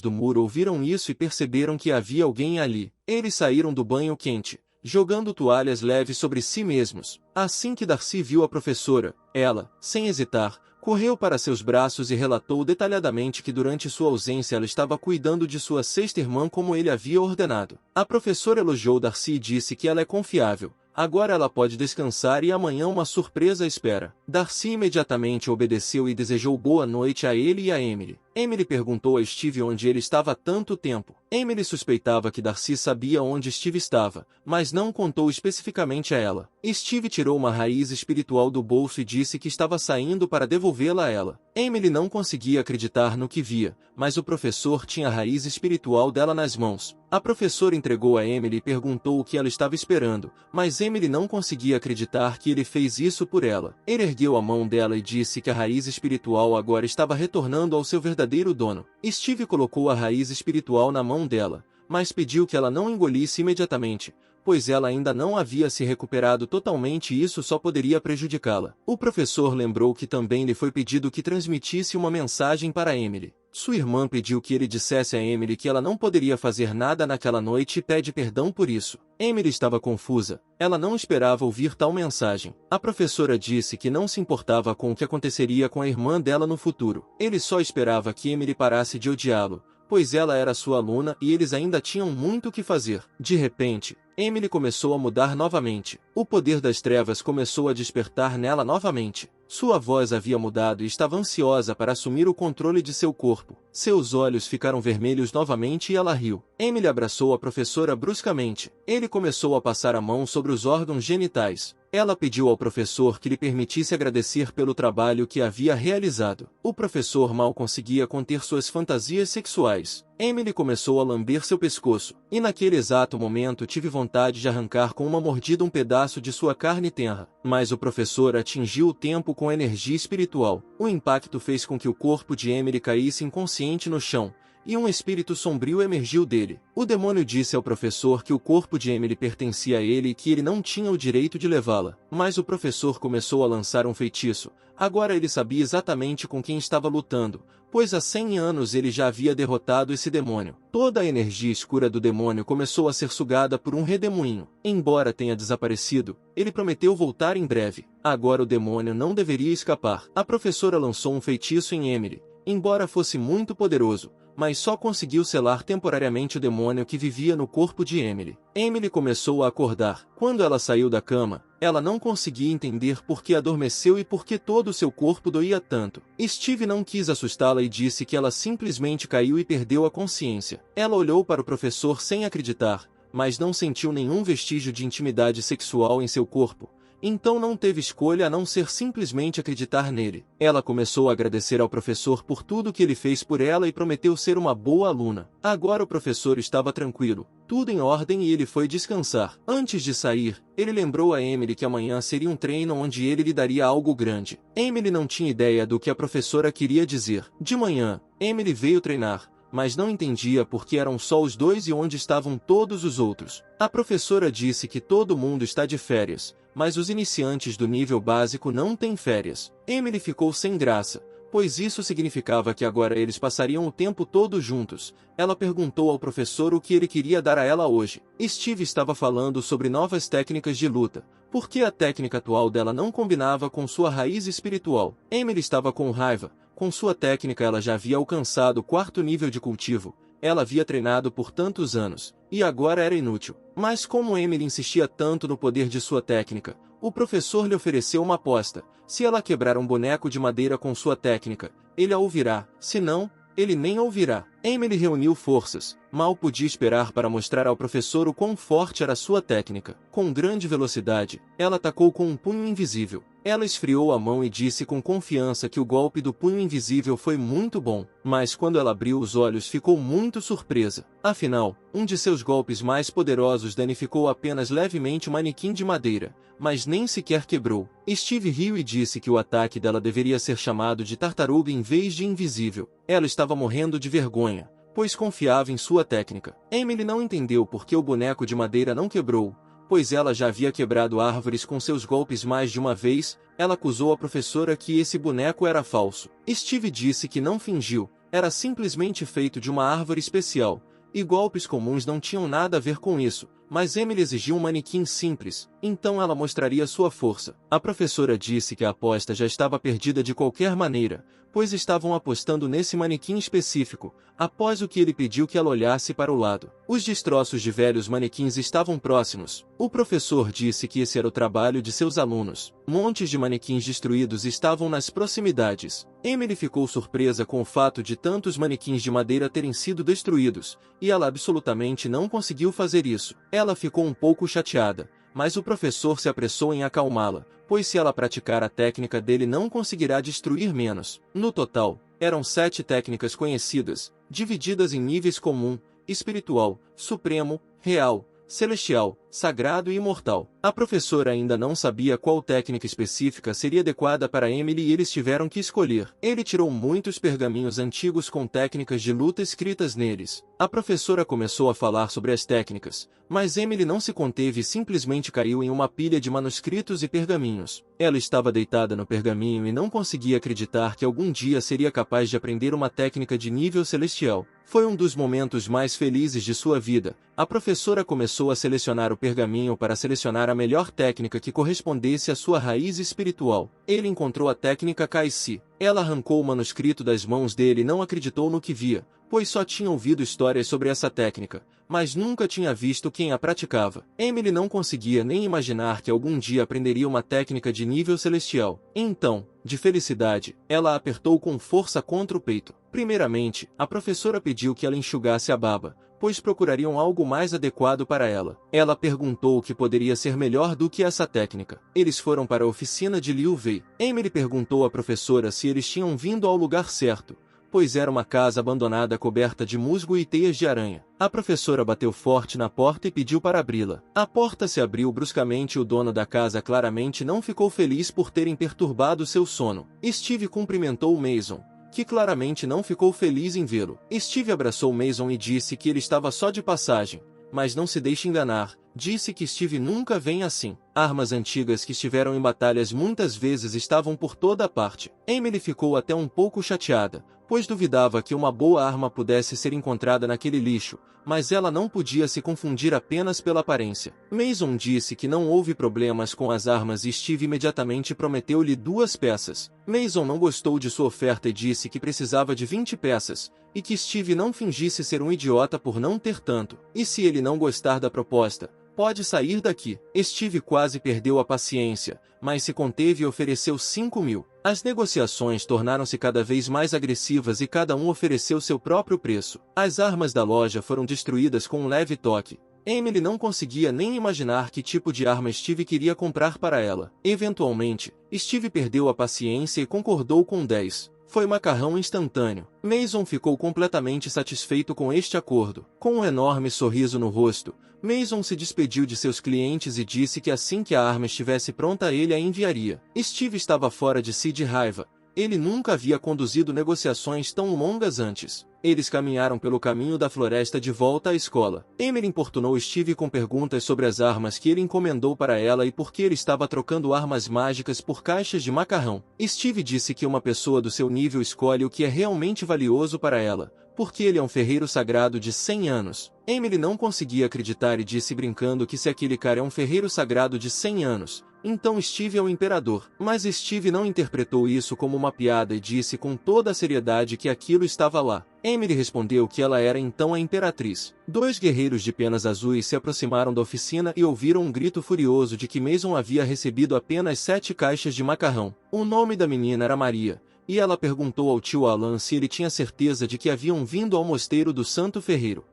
do muro ouviram isso e perceberam que havia alguém ali. Eles saíram do banho quente, jogando toalhas leves sobre si mesmos. Assim que Darcy viu a professora, ela, sem hesitar, correu para seus braços e relatou detalhadamente que durante sua ausência ela estava cuidando de sua 6ª irmã como ele havia ordenado. A professora elogiou Darcy e disse que ela é confiável, Agora ela pode descansar e amanhã uma surpresa a espera. Darcy imediatamente obedeceu e desejou boa noite a ele e a Emily. Emily perguntou a Steve onde ele estava há tanto tempo. Emily suspeitava que Darcy sabia onde Steve estava, mas não contou especificamente a ela. Steve tirou uma raiz espiritual do bolso e disse que estava saindo para devolvê-la a ela. Emily não conseguia acreditar no que via, mas o professor tinha a raiz espiritual dela nas mãos. A professora entregou a Emily e perguntou o que ela estava esperando, mas Emily não conseguia acreditar que ele fez isso por ela. Ele ergueu a mão dela e disse que a raiz espiritual agora estava retornando ao seu verdadeiro dono. Steve colocou a raiz espiritual na mão dela, mas pediu que ela não engolisse imediatamente, pois ela ainda não havia se recuperado totalmente e isso só poderia prejudicá-la. O professor lembrou que também lhe foi pedido que transmitisse uma mensagem para Emily. Sua irmã pediu que ele dissesse a Emily que ela não poderia fazer nada naquela noite e pede perdão por isso. Emily estava confusa. Ela não esperava ouvir tal mensagem. A professora disse que não se importava com o que aconteceria com a irmã dela no futuro. Ele só esperava que Emily parasse de odiá-lo, pois ela era sua aluna e eles ainda tinham muito o que fazer. De repente, Emily começou a mudar novamente. O poder das trevas começou a despertar nela novamente. Sua voz havia mudado e estava ansiosa para assumir o controle de seu corpo. Seus olhos ficaram vermelhos novamente e ela riu. Emily abraçou a professora bruscamente. Ele começou a passar a mão sobre os órgãos genitais. Ela pediu ao professor que lhe permitisse agradecer pelo trabalho que havia realizado. O professor mal conseguia conter suas fantasias sexuais. Emily começou a lamber seu pescoço, e naquele exato momento tive vontade de arrancar com uma mordida um pedaço de sua carne tenra. Mas o professor atingiu o tempo com energia espiritual. O impacto fez com que o corpo de Emily caísse inconsciente no chão, e um espírito sombrio emergiu dele. O demônio disse ao professor que o corpo de Emily pertencia a ele e que ele não tinha o direito de levá-la. Mas o professor começou a lançar um feitiço. Agora ele sabia exatamente com quem estava lutando, pois há 100 anos ele já havia derrotado esse demônio. Toda a energia escura do demônio começou a ser sugada por um redemoinho. Embora tenha desaparecido, ele prometeu voltar em breve. Agora o demônio não deveria escapar. A professora lançou um feitiço em Emily, embora fosse muito poderoso, mas só conseguiu selar temporariamente o demônio que vivia no corpo de Emily. Emily começou a acordar. Quando ela saiu da cama, ela não conseguia entender por que adormeceu e por que todo o seu corpo doía tanto. Steve não quis assustá-la e disse que ela simplesmente caiu e perdeu a consciência. Ela olhou para o professor sem acreditar, mas não sentiu nenhum vestígio de intimidade sexual em seu corpo. Então não teve escolha a não ser simplesmente acreditar nele. Ela começou a agradecer ao professor por tudo que ele fez por ela e prometeu ser uma boa aluna. Agora o professor estava tranquilo, tudo em ordem e ele foi descansar. Antes de sair, ele lembrou a Emily que amanhã seria um treino onde ele lhe daria algo grande. Emily não tinha ideia do que a professora queria dizer. De manhã, Emily veio treinar, mas não entendia por que eram só os dois e onde estavam todos os outros. A professora disse que todo mundo está de férias, mas os iniciantes do nível básico não têm férias. Emily ficou sem graça, pois isso significava que agora eles passariam o tempo todo juntos. Ela perguntou ao professor o que ele queria dar a ela hoje. Steve estava falando sobre novas técnicas de luta, porque a técnica atual dela não combinava com sua raiz espiritual. Emily estava com raiva. Com sua técnica ela já havia alcançado o 4º nível de cultivo. Ela havia treinado por tantos anos, e agora era inútil. Mas como Emily insistia tanto no poder de sua técnica, o professor lhe ofereceu uma aposta. Se ela quebrar um boneco de madeira com sua técnica, ele a ouvirá. Se não, ele nem ouvirá. Emily reuniu forças. Mal podia esperar para mostrar ao professor o quão forte era sua técnica. Com grande velocidade, ela atacou com um punho invisível. Ela esfriou a mão e disse com confiança que o golpe do punho invisível foi muito bom, mas quando ela abriu os olhos ficou muito surpresa. Afinal, um de seus golpes mais poderosos danificou apenas levemente o manequim de madeira, mas nem sequer quebrou. Steve riu e disse que o ataque dela deveria ser chamado de tartaruga em vez de invisível. Ela estava morrendo de vergonha, pois confiava em sua técnica. Emily não entendeu por que o boneco de madeira não quebrou, pois ela já havia quebrado árvores com seus golpes mais de uma vez. Ela acusou a professora que esse boneco era falso. Steve disse que não fingiu, era simplesmente feito de uma árvore especial, e golpes comuns não tinham nada a ver com isso. Mas Emily exigiu um manequim simples, então ela mostraria sua força. A professora disse que a aposta já estava perdida de qualquer maneira, pois estavam apostando nesse manequim específico, após o que ele pediu que ela olhasse para o lado. Os destroços de velhos manequins estavam próximos. O professor disse que esse era o trabalho de seus alunos. Montes de manequins destruídos estavam nas proximidades. Emily ficou surpresa com o fato de tantos manequins de madeira terem sido destruídos, e ela absolutamente não conseguiu fazer isso. Ela ficou um pouco chateada, mas o professor se apressou em acalmá-la, pois se ela praticar a técnica dele não conseguirá destruir menos. No total, eram 7 técnicas conhecidas, divididas em níveis comum, espiritual, supremo, real, celestial, sagrado e imortal. A professora ainda não sabia qual técnica específica seria adequada para Emily e eles tiveram que escolher. Ele tirou muitos pergaminhos antigos com técnicas de luta escritas neles. A professora começou a falar sobre as técnicas, mas Emily não se conteve e simplesmente caiu em uma pilha de manuscritos e pergaminhos. Ela estava deitada no pergaminho e não conseguia acreditar que algum dia seria capaz de aprender uma técnica de nível celestial. Foi um dos momentos mais felizes de sua vida. A professora começou a selecionar o pergaminho para selecionar a melhor técnica que correspondesse à sua raiz espiritual. Ele encontrou a técnica Kai-Si. Ela arrancou o manuscrito das mãos dele e não acreditou no que via, pois só tinha ouvido histórias sobre essa técnica, mas nunca tinha visto quem a praticava. Emily não conseguia nem imaginar que algum dia aprenderia uma técnica de nível celestial. Então, de felicidade, ela a apertou com força contra o peito. Primeiramente, a professora pediu que ela enxugasse a baba, pois procurariam algo mais adequado para ela. Ela perguntou o que poderia ser melhor do que essa técnica. Eles foram para a oficina de Liu Wei. Emily perguntou à professora se eles tinham vindo ao lugar certo, pois era uma casa abandonada coberta de musgo e teias de aranha. A professora bateu forte na porta e pediu para abri-la. A porta se abriu bruscamente e o dono da casa claramente não ficou feliz por terem perturbado seu sono. Steve cumprimentou Mason, que claramente não ficou feliz em vê-lo. Steve abraçou Mason e disse que ele estava só de passagem, mas não se deixe enganar, disse que Steve nunca vem assim. Armas antigas que estiveram em batalhas muitas vezes estavam por toda parte. Emily ficou até um pouco chateada, pois duvidava que uma boa arma pudesse ser encontrada naquele lixo, mas ela não podia se confundir apenas pela aparência. Mason disse que não houve problemas com as armas e Steve imediatamente prometeu-lhe 2 peças. Mason não gostou de sua oferta e disse que precisava de 20 peças, e que Steve não fingisse ser um idiota por não ter tanto. E se ele não gostar da proposta, pode sair daqui. Steve quase perdeu a paciência, mas se conteve e ofereceu 5.000. As negociações tornaram-se cada vez mais agressivas e cada um ofereceu seu próprio preço. As armas da loja foram destruídas com um leve toque. Emily não conseguia nem imaginar que tipo de arma Steve queria comprar para ela. Eventualmente, Steve perdeu a paciência e concordou com 10. Foi macarrão instantâneo. Mason ficou completamente satisfeito com este acordo. Com um enorme sorriso no rosto, Mason se despediu de seus clientes e disse que assim que a arma estivesse pronta ele a enviaria. Steve estava fora de si de raiva. Ele nunca havia conduzido negociações tão longas antes. Eles caminharam pelo caminho da floresta de volta à escola. Emily importunou Steve com perguntas sobre as armas que ele encomendou para ela e por que ele estava trocando armas mágicas por caixas de macarrão. Steve disse que uma pessoa do seu nível escolhe o que é realmente valioso para ela, porque ele é um ferreiro sagrado de 100 anos. Emily não conseguia acreditar e disse brincando que se aquele cara é um ferreiro sagrado de 100 anos, então Steve é o imperador. Mas Steve não interpretou isso como uma piada e disse com toda a seriedade que aquilo estava lá. Emily respondeu que ela era então a imperatriz. 2 guerreiros de penas azuis se aproximaram da oficina e ouviram um grito furioso de que Mason havia recebido apenas 7 caixas de macarrão. O nome da menina era Maria, e ela perguntou ao tio Alan se ele tinha certeza de que haviam vindo ao mosteiro do Santo Ferreiro.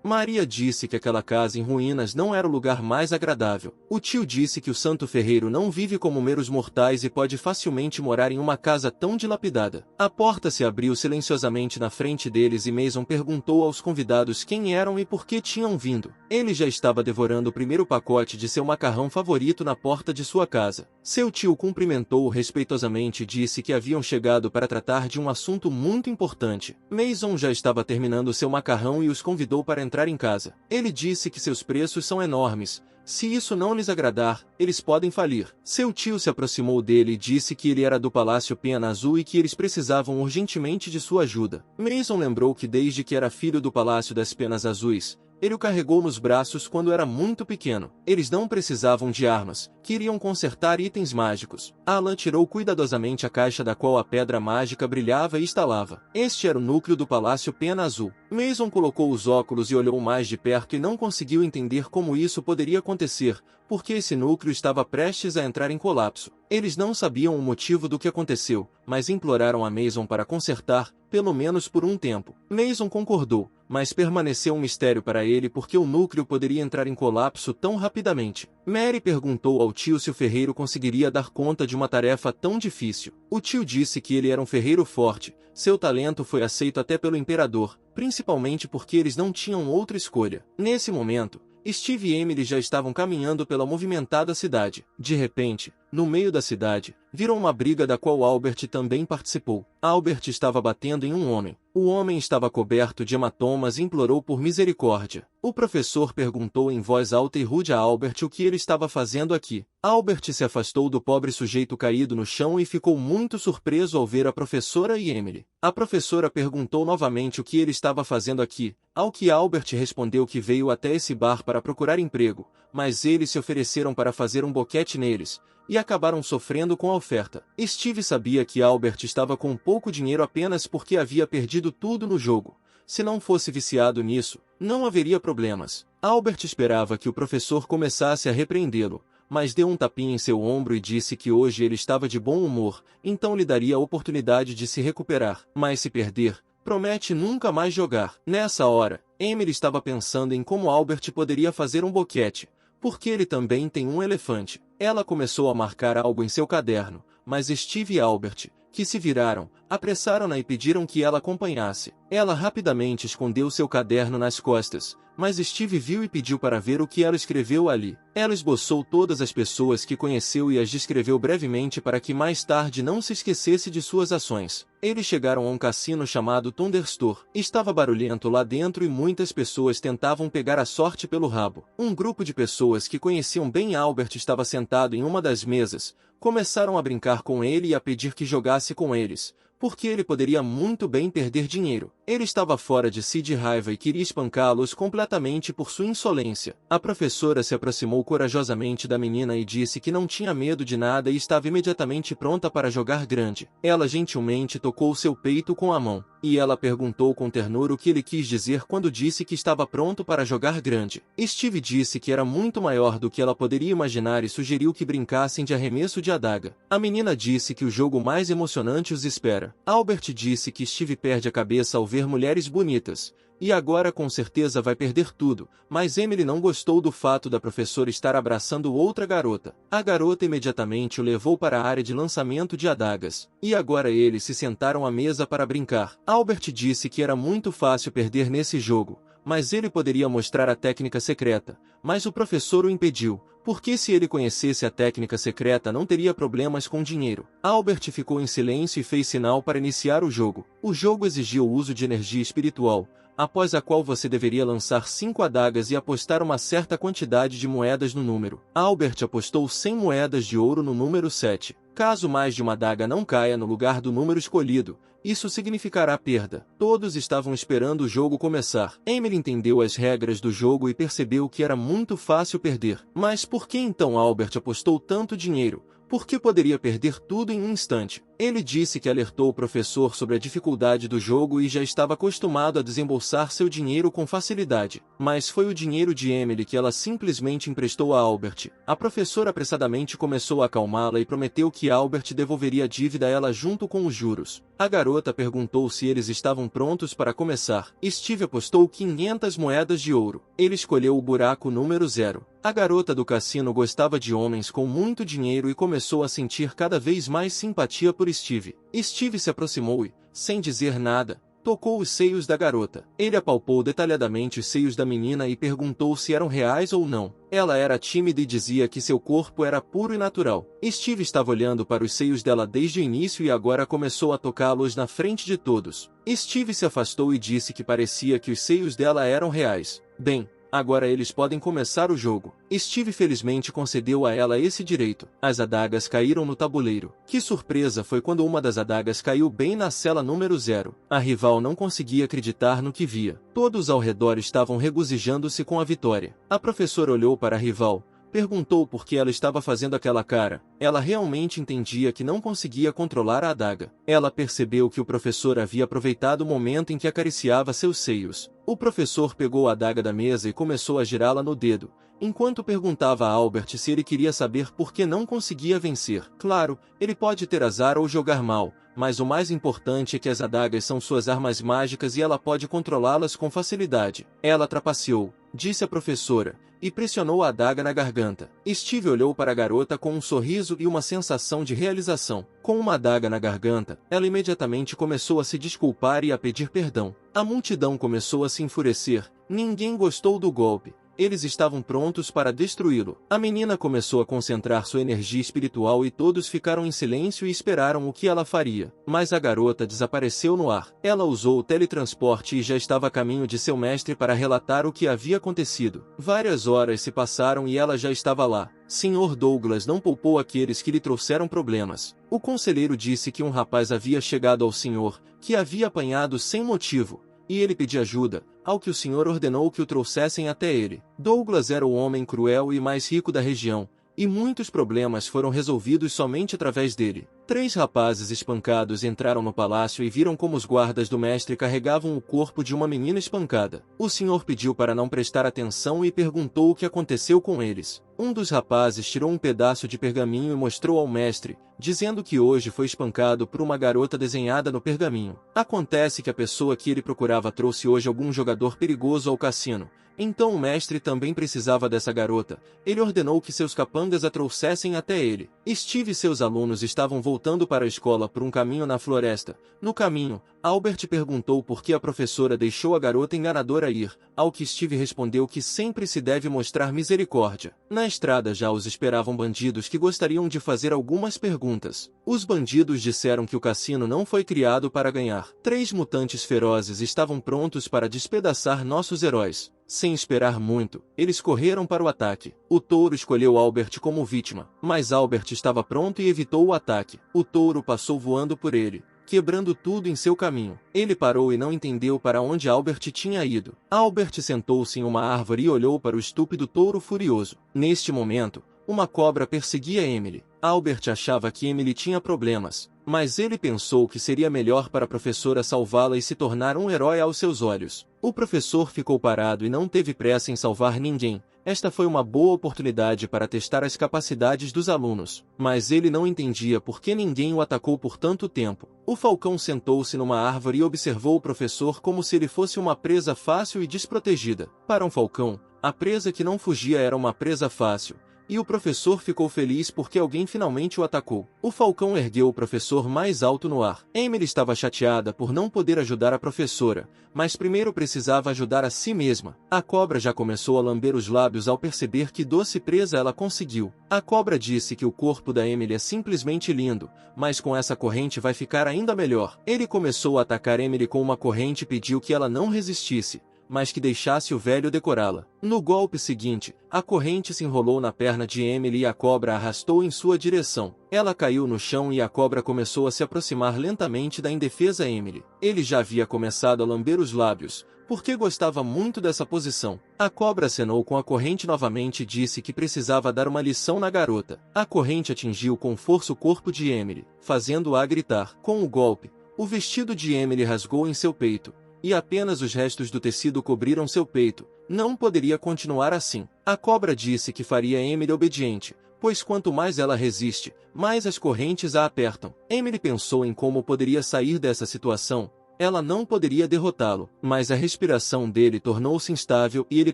Maria disse que aquela casa em ruínas não era o lugar mais agradável. O tio disse que o Santo Ferreiro não vive como meros mortais e pode facilmente morar em uma casa tão dilapidada. A porta se abriu silenciosamente na frente deles e Mason perguntou aos convidados quem eram e por que tinham vindo. Ele já estava devorando o primeiro pacote de seu macarrão favorito na porta de sua casa. Seu tio cumprimentou-o respeitosamente e disse que haviam chegado para tratar de um assunto muito importante. Mason já estava terminando seu macarrão e os convidou para entrar em casa. Ele disse que seus preços são enormes. Se isso não lhes agradar, eles podem falir. Seu tio se aproximou dele e disse que ele era do Palácio Pena Azul e que eles precisavam urgentemente de sua ajuda. Mason lembrou que desde que era filho do Palácio das Penas Azuis, Ele o carregou nos braços quando era muito pequeno. Eles não precisavam de armas, queriam consertar itens mágicos. Alan tirou cuidadosamente a caixa da qual a pedra mágica brilhava e estalava. Este era o núcleo do Palácio Pena Azul. Mason colocou os óculos e olhou mais de perto e não conseguiu entender como isso poderia acontecer, porque esse núcleo estava prestes a entrar em colapso. Eles não sabiam o motivo do que aconteceu, mas imploraram a Mason para consertar, pelo menos por um tempo. Mason concordou, mas permaneceu um mistério para ele porque o núcleo poderia entrar em colapso tão rapidamente. Mary perguntou ao tio se o ferreiro conseguiria dar conta de uma tarefa tão difícil. O tio disse que ele era um ferreiro forte, seu talento foi aceito até pelo imperador, principalmente porque eles não tinham outra escolha. Nesse momento, Steve e Emily já estavam caminhando pela movimentada cidade. De repente, no meio da cidade, viram uma briga da qual Albert também participou. Albert estava batendo em um homem. O homem estava coberto de hematomas e implorou por misericórdia. O professor perguntou em voz alta e rude a Albert o que ele estava fazendo aqui. Albert se afastou do pobre sujeito caído no chão e ficou muito surpreso ao ver a professora e Emily. A professora perguntou novamente o que ele estava fazendo aqui, ao que Albert respondeu que veio até esse bar para procurar emprego, mas eles se ofereceram para fazer um boquete neles, e acabaram sofrendo com a oferta. Steve sabia que Albert estava com pouco dinheiro apenas porque havia perdido tudo no jogo. Se não fosse viciado nisso, não haveria problemas. Albert esperava que o professor começasse a repreendê-lo, mas deu um tapinha em seu ombro e disse que hoje ele estava de bom humor, então lhe daria a oportunidade de se recuperar. Mas se perder, promete nunca mais jogar. Nessa hora, Emily estava pensando em como Albert poderia fazer um boquete, porque ele também tem um elefante. Ela começou a marcar algo em seu caderno, mas Steve e Albert, que se viraram, apressaram-na e pediram que ela acompanhasse. Ela rapidamente escondeu seu caderno nas costas, mas Steve viu e pediu para ver o que ela escreveu ali. Ela esboçou todas as pessoas que conheceu e as descreveu brevemente para que mais tarde não se esquecesse de suas ações. Eles chegaram a um cassino chamado Thunderstore. Estava barulhento lá dentro e muitas pessoas tentavam pegar a sorte pelo rabo. Um grupo de pessoas que conheciam bem Albert estava sentado em uma das mesas. Começaram a brincar com ele e a pedir que jogasse com eles, porque ele poderia muito bem perder dinheiro. Ele estava fora de si de raiva e queria espancá-los completamente por sua insolência. A professora se aproximou corajosamente da menina e disse que não tinha medo de nada e estava imediatamente pronta para jogar grande. Ela gentilmente tocou seu peito com a mão, e ela perguntou com ternura o que ele quis dizer quando disse que estava pronto para jogar grande. Steve disse que era muito maior do que ela poderia imaginar e sugeriu que brincassem de arremesso de adaga. A menina disse que o jogo mais emocionante os espera. Albert disse que Steve perde a cabeça ao ver mulheres bonitas, e agora com certeza vai perder tudo, mas Emily não gostou do fato da professora estar abraçando outra garota. A garota imediatamente o levou para a área de lançamento de adagas, e agora eles se sentaram à mesa para brincar. Albert disse que era muito fácil perder nesse jogo, mas ele poderia mostrar a técnica secreta, mas o professor o impediu, porque se ele conhecesse a técnica secreta não teria problemas com dinheiro. Albert ficou em silêncio e fez sinal para iniciar o jogo. O jogo exigia o uso de energia espiritual, após a qual você deveria lançar 5 adagas e apostar uma certa quantidade de moedas no número. Albert apostou 100 moedas de ouro no número 7. Caso mais de uma adaga não caia no lugar do número escolhido, isso significará perda. Todos estavam esperando o jogo começar. Emily entendeu as regras do jogo e percebeu que era muito fácil perder. Mas por que então Albert apostou tanto dinheiro? Porque poderia perder tudo em um instante. Ele disse que alertou o professor sobre a dificuldade do jogo e já estava acostumado a desembolsar seu dinheiro com facilidade. Mas foi o dinheiro de Emily que ela simplesmente emprestou a Albert. A professora apressadamente começou a acalmá-la e prometeu que Albert devolveria a dívida a ela junto com os juros. A garota perguntou se eles estavam prontos para começar. Steve apostou 500 moedas de ouro. Ele escolheu o buraco número 0. A garota do cassino gostava de homens com muito dinheiro e começou a sentir cada vez mais simpatia por Steve. Steve se aproximou e, sem dizer nada, tocou os seios da garota. Ele apalpou detalhadamente os seios da menina e perguntou se eram reais ou não. Ela era tímida e dizia que seu corpo era puro e natural. Steve estava olhando para os seios dela desde o início e agora começou a tocá-los na frente de todos. Steve se afastou e disse que parecia que os seios dela eram reais. Bem, agora eles podem começar o jogo. Steve felizmente concedeu a ela esse direito. As adagas caíram no tabuleiro. Que surpresa foi quando uma das adagas caiu bem na cela número 0. A rival não conseguia acreditar no que via. Todos ao redor estavam regozijando-se com a vitória. A professora olhou para a rival, perguntou por que ela estava fazendo aquela cara. Ela realmente entendia que não conseguia controlar a adaga. Ela percebeu que o professor havia aproveitado o momento em que acariciava seus seios. O professor pegou a adaga da mesa e começou a girá-la no dedo, enquanto perguntava a Albert se ele queria saber por que não conseguia vencer. Claro, ele pode ter azar ou jogar mal, mas o mais importante é que as adagas são suas armas mágicas e ela pode controlá-las com facilidade. Ela trapaceou, disse a professora, e pressionou a adaga na garganta. Steve olhou para a garota com um sorriso e uma sensação de realização. Com uma adaga na garganta, ela imediatamente começou a se desculpar e a pedir perdão. A multidão começou a se enfurecer. Ninguém gostou do golpe. Eles estavam prontos para destruí-lo. A menina começou a concentrar sua energia espiritual e todos ficaram em silêncio e esperaram o que ela faria. Mas a garota desapareceu no ar. Ela usou o teletransporte e já estava a caminho de seu mestre para relatar o que havia acontecido. Várias horas se passaram e ela já estava lá. Sr. Douglas não poupou aqueles que lhe trouxeram problemas. O conselheiro disse que um rapaz havia chegado ao senhor, que havia apanhado sem motivo, e ele pediu ajuda, ao que o senhor ordenou que o trouxessem até ele. Douglas era o homem cruel e mais rico da região, e muitos problemas foram resolvidos somente através dele. 3 rapazes espancados entraram no palácio e viram como os guardas do mestre carregavam o corpo de uma menina espancada. O senhor pediu para não prestar atenção e perguntou o que aconteceu com eles. Um dos rapazes tirou um pedaço de pergaminho e mostrou ao mestre, dizendo que hoje foi espancado por uma garota desenhada no pergaminho. Acontece que a pessoa que ele procurava trouxe hoje algum jogador perigoso ao cassino. Então o mestre também precisava dessa garota. Ele ordenou que seus capangas a trouxessem até ele. Steve e seus alunos estavam voltando para a escola por um caminho na floresta. No caminho, Albert perguntou por que a professora deixou a garota enganadora ir, ao que Steve respondeu que sempre se deve mostrar misericórdia. Na estrada já os esperavam bandidos que gostariam de fazer algumas perguntas. Os bandidos disseram que o cassino não foi criado para ganhar. 3 mutantes ferozes estavam prontos para despedaçar nossos heróis. Sem esperar muito, eles correram para o ataque. O touro escolheu Albert como vítima, mas Albert estava pronto e evitou o ataque. O touro passou voando por ele, quebrando tudo em seu caminho. Ele parou e não entendeu para onde Albert tinha ido. Albert sentou-se em uma árvore e olhou para o estúpido touro furioso. Neste momento, uma cobra perseguia Emily. Albert achava que Emily tinha problemas, mas ele pensou que seria melhor para a professora salvá-la e se tornar um herói aos seus olhos. O professor ficou parado e não teve pressa em salvar ninguém. Esta foi uma boa oportunidade para testar as capacidades dos alunos, mas ele não entendia por que ninguém o atacou por tanto tempo. O falcão sentou-se numa árvore e observou o professor como se ele fosse uma presa fácil e desprotegida. Para um falcão, a presa que não fugia era uma presa fácil. E o professor ficou feliz porque alguém finalmente o atacou. O falcão ergueu o professor mais alto no ar. Emily estava chateada por não poder ajudar a professora, mas primeiro precisava ajudar a si mesma. A cobra já começou a lamber os lábios ao perceber que doce presa ela conseguiu. A cobra disse que o corpo da Emily é simplesmente lindo, mas com essa corrente vai ficar ainda melhor. Ele começou a atacar Emily com uma corrente e pediu que ela não resistisse, mas que deixasse o velho decorá-la. No golpe seguinte, a corrente se enrolou na perna de Emily e a cobra a arrastou em sua direção. Ela caiu no chão e a cobra começou a se aproximar lentamente da indefesa Emily. Ele já havia começado a lamber os lábios, porque gostava muito dessa posição. A cobra acenou com a corrente novamente e disse que precisava dar uma lição na garota. A corrente atingiu com força o corpo de Emily, fazendo-a gritar. Com o golpe, o vestido de Emily rasgou em seu peito, e apenas os restos do tecido cobriram seu peito. Não poderia continuar assim. A cobra disse que faria Emily obediente, pois quanto mais ela resiste, mais as correntes a apertam. Emily pensou em como poderia sair dessa situação. Ela não poderia derrotá-lo, mas a respiração dele tornou-se instável e ele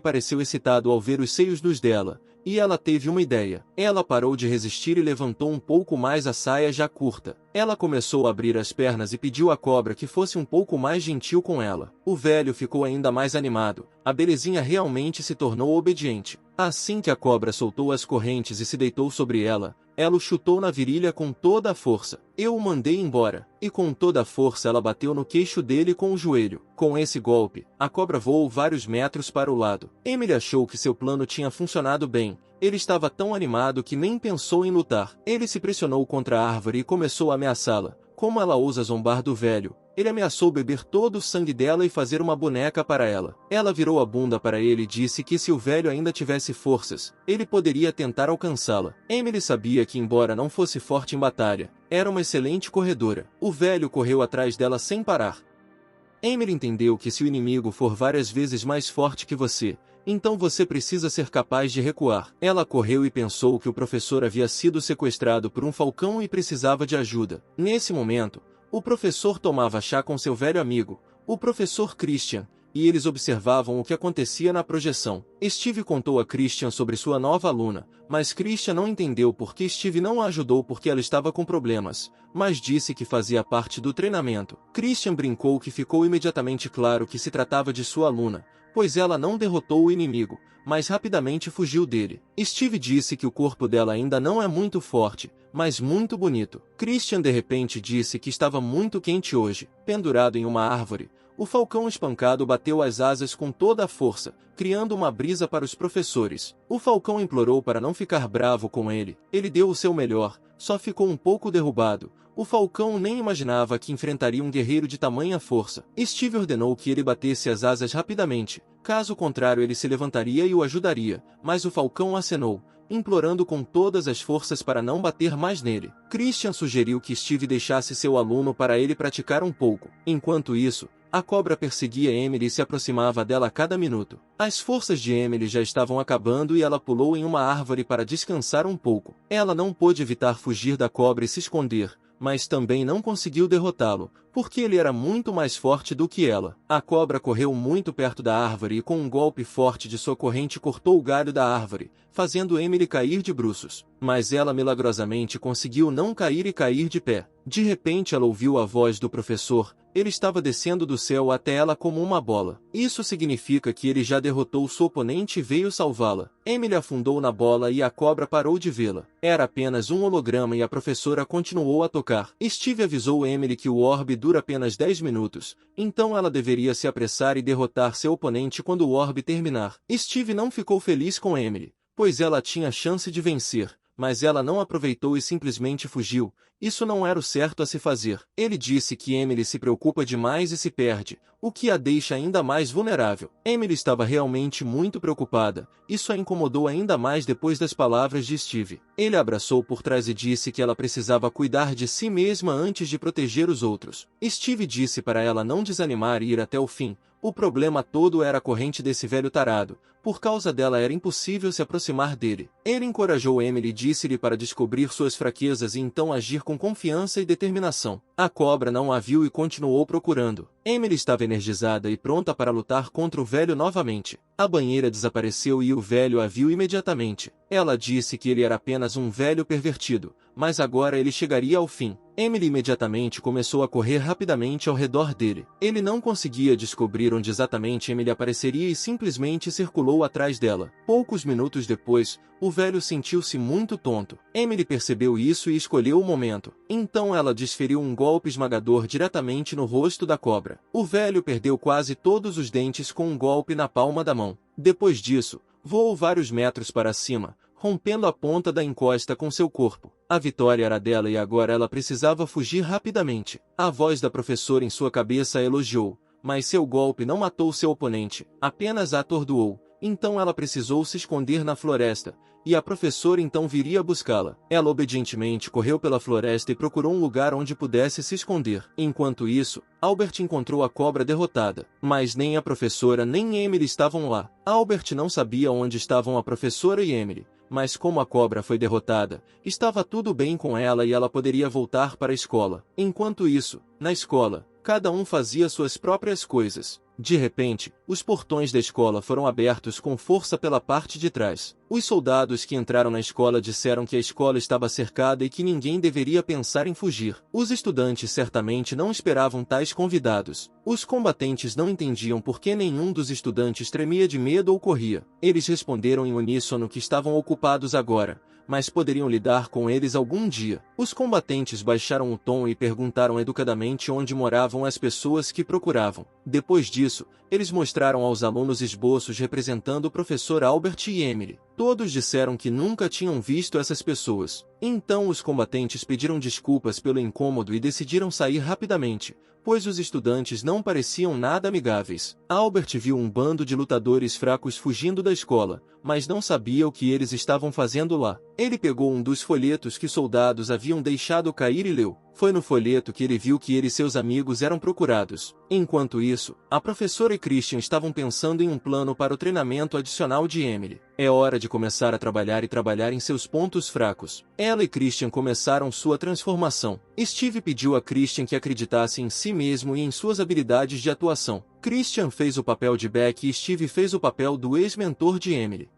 pareceu excitado ao ver os seios nus dela. E ela teve uma ideia. Ela parou de resistir e levantou um pouco mais a saia já curta. Ela começou a abrir as pernas e pediu à cobra que fosse um pouco mais gentil com ela. O velho ficou ainda mais animado. a belezinha realmente se tornou obediente. Assim que a cobra soltou as correntes e se deitou sobre ela, ela o chutou na virilha com toda a força. Eu o mandei embora, e com toda a força ela bateu no queixo dele com o joelho. Com esse golpe, a cobra voou vários metros para o lado. Emily achou que seu plano tinha funcionado bem. Ele estava tão animado que nem pensou em lutar. Ele se pressionou contra a árvore e começou a ameaçá-la. Como ela ousa zombar do velho? Ele ameaçou beber todo o sangue dela e fazer uma boneca para ela. Ela virou a bunda para ele e disse que se o velho ainda tivesse forças, ele poderia tentar alcançá-la. Emily sabia que, embora não fosse forte em batalha, era uma excelente corredora. O velho correu atrás dela sem parar. Emily entendeu que se o inimigo for várias vezes mais forte que você, então você precisa ser capaz de recuar. Ela correu e pensou que o professor havia sido sequestrado por um falcão e precisava de ajuda. Nesse momento, o professor tomava chá com seu velho amigo, o professor Christian, e eles observavam o que acontecia na projeção. Steve contou a Christian sobre sua nova aluna, mas Christian não entendeu por que Steve não a ajudou porque ela estava com problemas, mas disse que fazia parte do treinamento. Christian brincou que ficou imediatamente claro que se tratava de sua aluna, pois ela não derrotou o inimigo, mas rapidamente fugiu dele. Steve disse que o corpo dela ainda não é muito forte, mas muito bonito. Christian de repente disse que estava muito quente hoje. Pendurado em uma árvore, o falcão espancado bateu as asas com toda a força, criando uma brisa para os professores. O falcão implorou para não ficar bravo com ele. Ele deu o seu melhor, só ficou um pouco derrubado. O falcão nem imaginava que enfrentaria um guerreiro de tamanha força. Steve ordenou que ele batesse as asas rapidamente, caso contrário ele se levantaria e o ajudaria, mas o falcão acenou, implorando com todas as forças para não bater mais nele. Christian sugeriu que Steve deixasse seu aluno para ele praticar um pouco. Enquanto isso, a cobra perseguia Emily e se aproximava dela a cada minuto. As forças de Emily já estavam acabando e ela pulou em uma árvore para descansar um pouco. Ela não pôde evitar fugir da cobra e se esconder, mas também não conseguiu derrotá-lo, porque ele era muito mais forte do que ela. A cobra correu muito perto da árvore e com um golpe forte de sua corrente cortou o galho da árvore, fazendo Emily cair de bruços. Mas ela milagrosamente conseguiu não cair e cair de pé. De repente ela ouviu a voz do professor. Ele estava descendo do céu até ela como uma bola. Isso significa que ele já derrotou sua oponente e veio salvá-la. Emily afundou na bola e a cobra parou de vê-la. Era apenas um holograma e a professora continuou a tocar. Steve avisou Emily que o orbe dura apenas 10 minutos, então ela deveria se apressar e derrotar seu oponente quando o orbe terminar. Steve não ficou feliz com Emily, pois ela tinha chance de vencer, mas ela não aproveitou e simplesmente fugiu. Isso não era o certo a se fazer. Ele disse que Emily se preocupa demais e se perde, o que a deixa ainda mais vulnerável. Emily estava realmente muito preocupada. Isso a incomodou ainda mais depois das palavras de Steve. Ele a abraçou por trás e disse que ela precisava cuidar de si mesma antes de proteger os outros. Steve disse para ela não desanimar e ir até o fim. O problema todo era a corrente desse velho tarado. Por causa dela era impossível se aproximar dele. Ele encorajou Emily e disse-lhe para descobrir suas fraquezas e então agir com confiança e determinação. A cobra não a viu e continuou procurando. Emily estava energizada e pronta para lutar contra o velho novamente. A banheira desapareceu e o velho a viu imediatamente. Ela disse que ele era apenas um velho pervertido, mas agora ele chegaria ao fim. Emily imediatamente começou a correr rapidamente ao redor dele. Ele não conseguia descobrir onde exatamente Emily apareceria e simplesmente circulou atrás dela. Poucos minutos depois, o velho sentiu-se muito tonto. Emily percebeu isso e escolheu o momento. Então ela desferiu um golpe esmagador diretamente no rosto da cobra. O velho perdeu quase todos os dentes com um golpe na palma da mão. Depois disso, voou vários metros para cima, rompendo a ponta da encosta com seu corpo. A vitória era dela e agora ela precisava fugir rapidamente. A voz da professora em sua cabeça a elogiou, mas seu golpe não matou seu oponente, apenas a atordoou. Então ela precisou se esconder na floresta, e a professora então viria buscá-la. Ela obedientemente correu pela floresta e procurou um lugar onde pudesse se esconder. Enquanto isso, Albert encontrou a cobra derrotada, mas nem a professora nem Emily estavam lá. Albert não sabia onde estavam a professora e Emily, mas como a cobra foi derrotada, estava tudo bem com ela e ela poderia voltar para a escola. Enquanto isso, na escola, cada um fazia suas próprias coisas. De repente, os portões da escola foram abertos com força pela parte de trás. Os soldados que entraram na escola disseram que a escola estava cercada e que ninguém deveria pensar em fugir. Os estudantes certamente não esperavam tais convidados. Os combatentes não entendiam por que nenhum dos estudantes tremia de medo ou corria. Eles responderam em uníssono que estavam ocupados agora, mas poderiam lidar com eles algum dia. Os combatentes baixaram o tom e perguntaram educadamente onde moravam as pessoas que procuravam. Depois disso, eles mostraram aos alunos esboços representando o professor Albert e Emily. Todos disseram que nunca tinham visto essas pessoas. Então os combatentes pediram desculpas pelo incômodo e decidiram sair rapidamente, pois os estudantes não pareciam nada amigáveis. Albert viu um bando de lutadores fracos fugindo da escola, mas não sabia o que eles estavam fazendo lá. Ele pegou um dos folhetos que soldados haviam deixado cair e leu. Foi no folheto que ele viu que ele e seus amigos eram procurados. Enquanto isso, a professora e Christian estavam pensando em um plano para o treinamento adicional de Emily. É hora de começar a trabalhar em seus pontos fracos. Ela e Christian começaram sua transformação. Steve pediu a Christian que acreditasse em si mesmo e em suas habilidades de atuação. Christian fez o papel de Beck e Steve fez o papel do ex-mentor de Emily.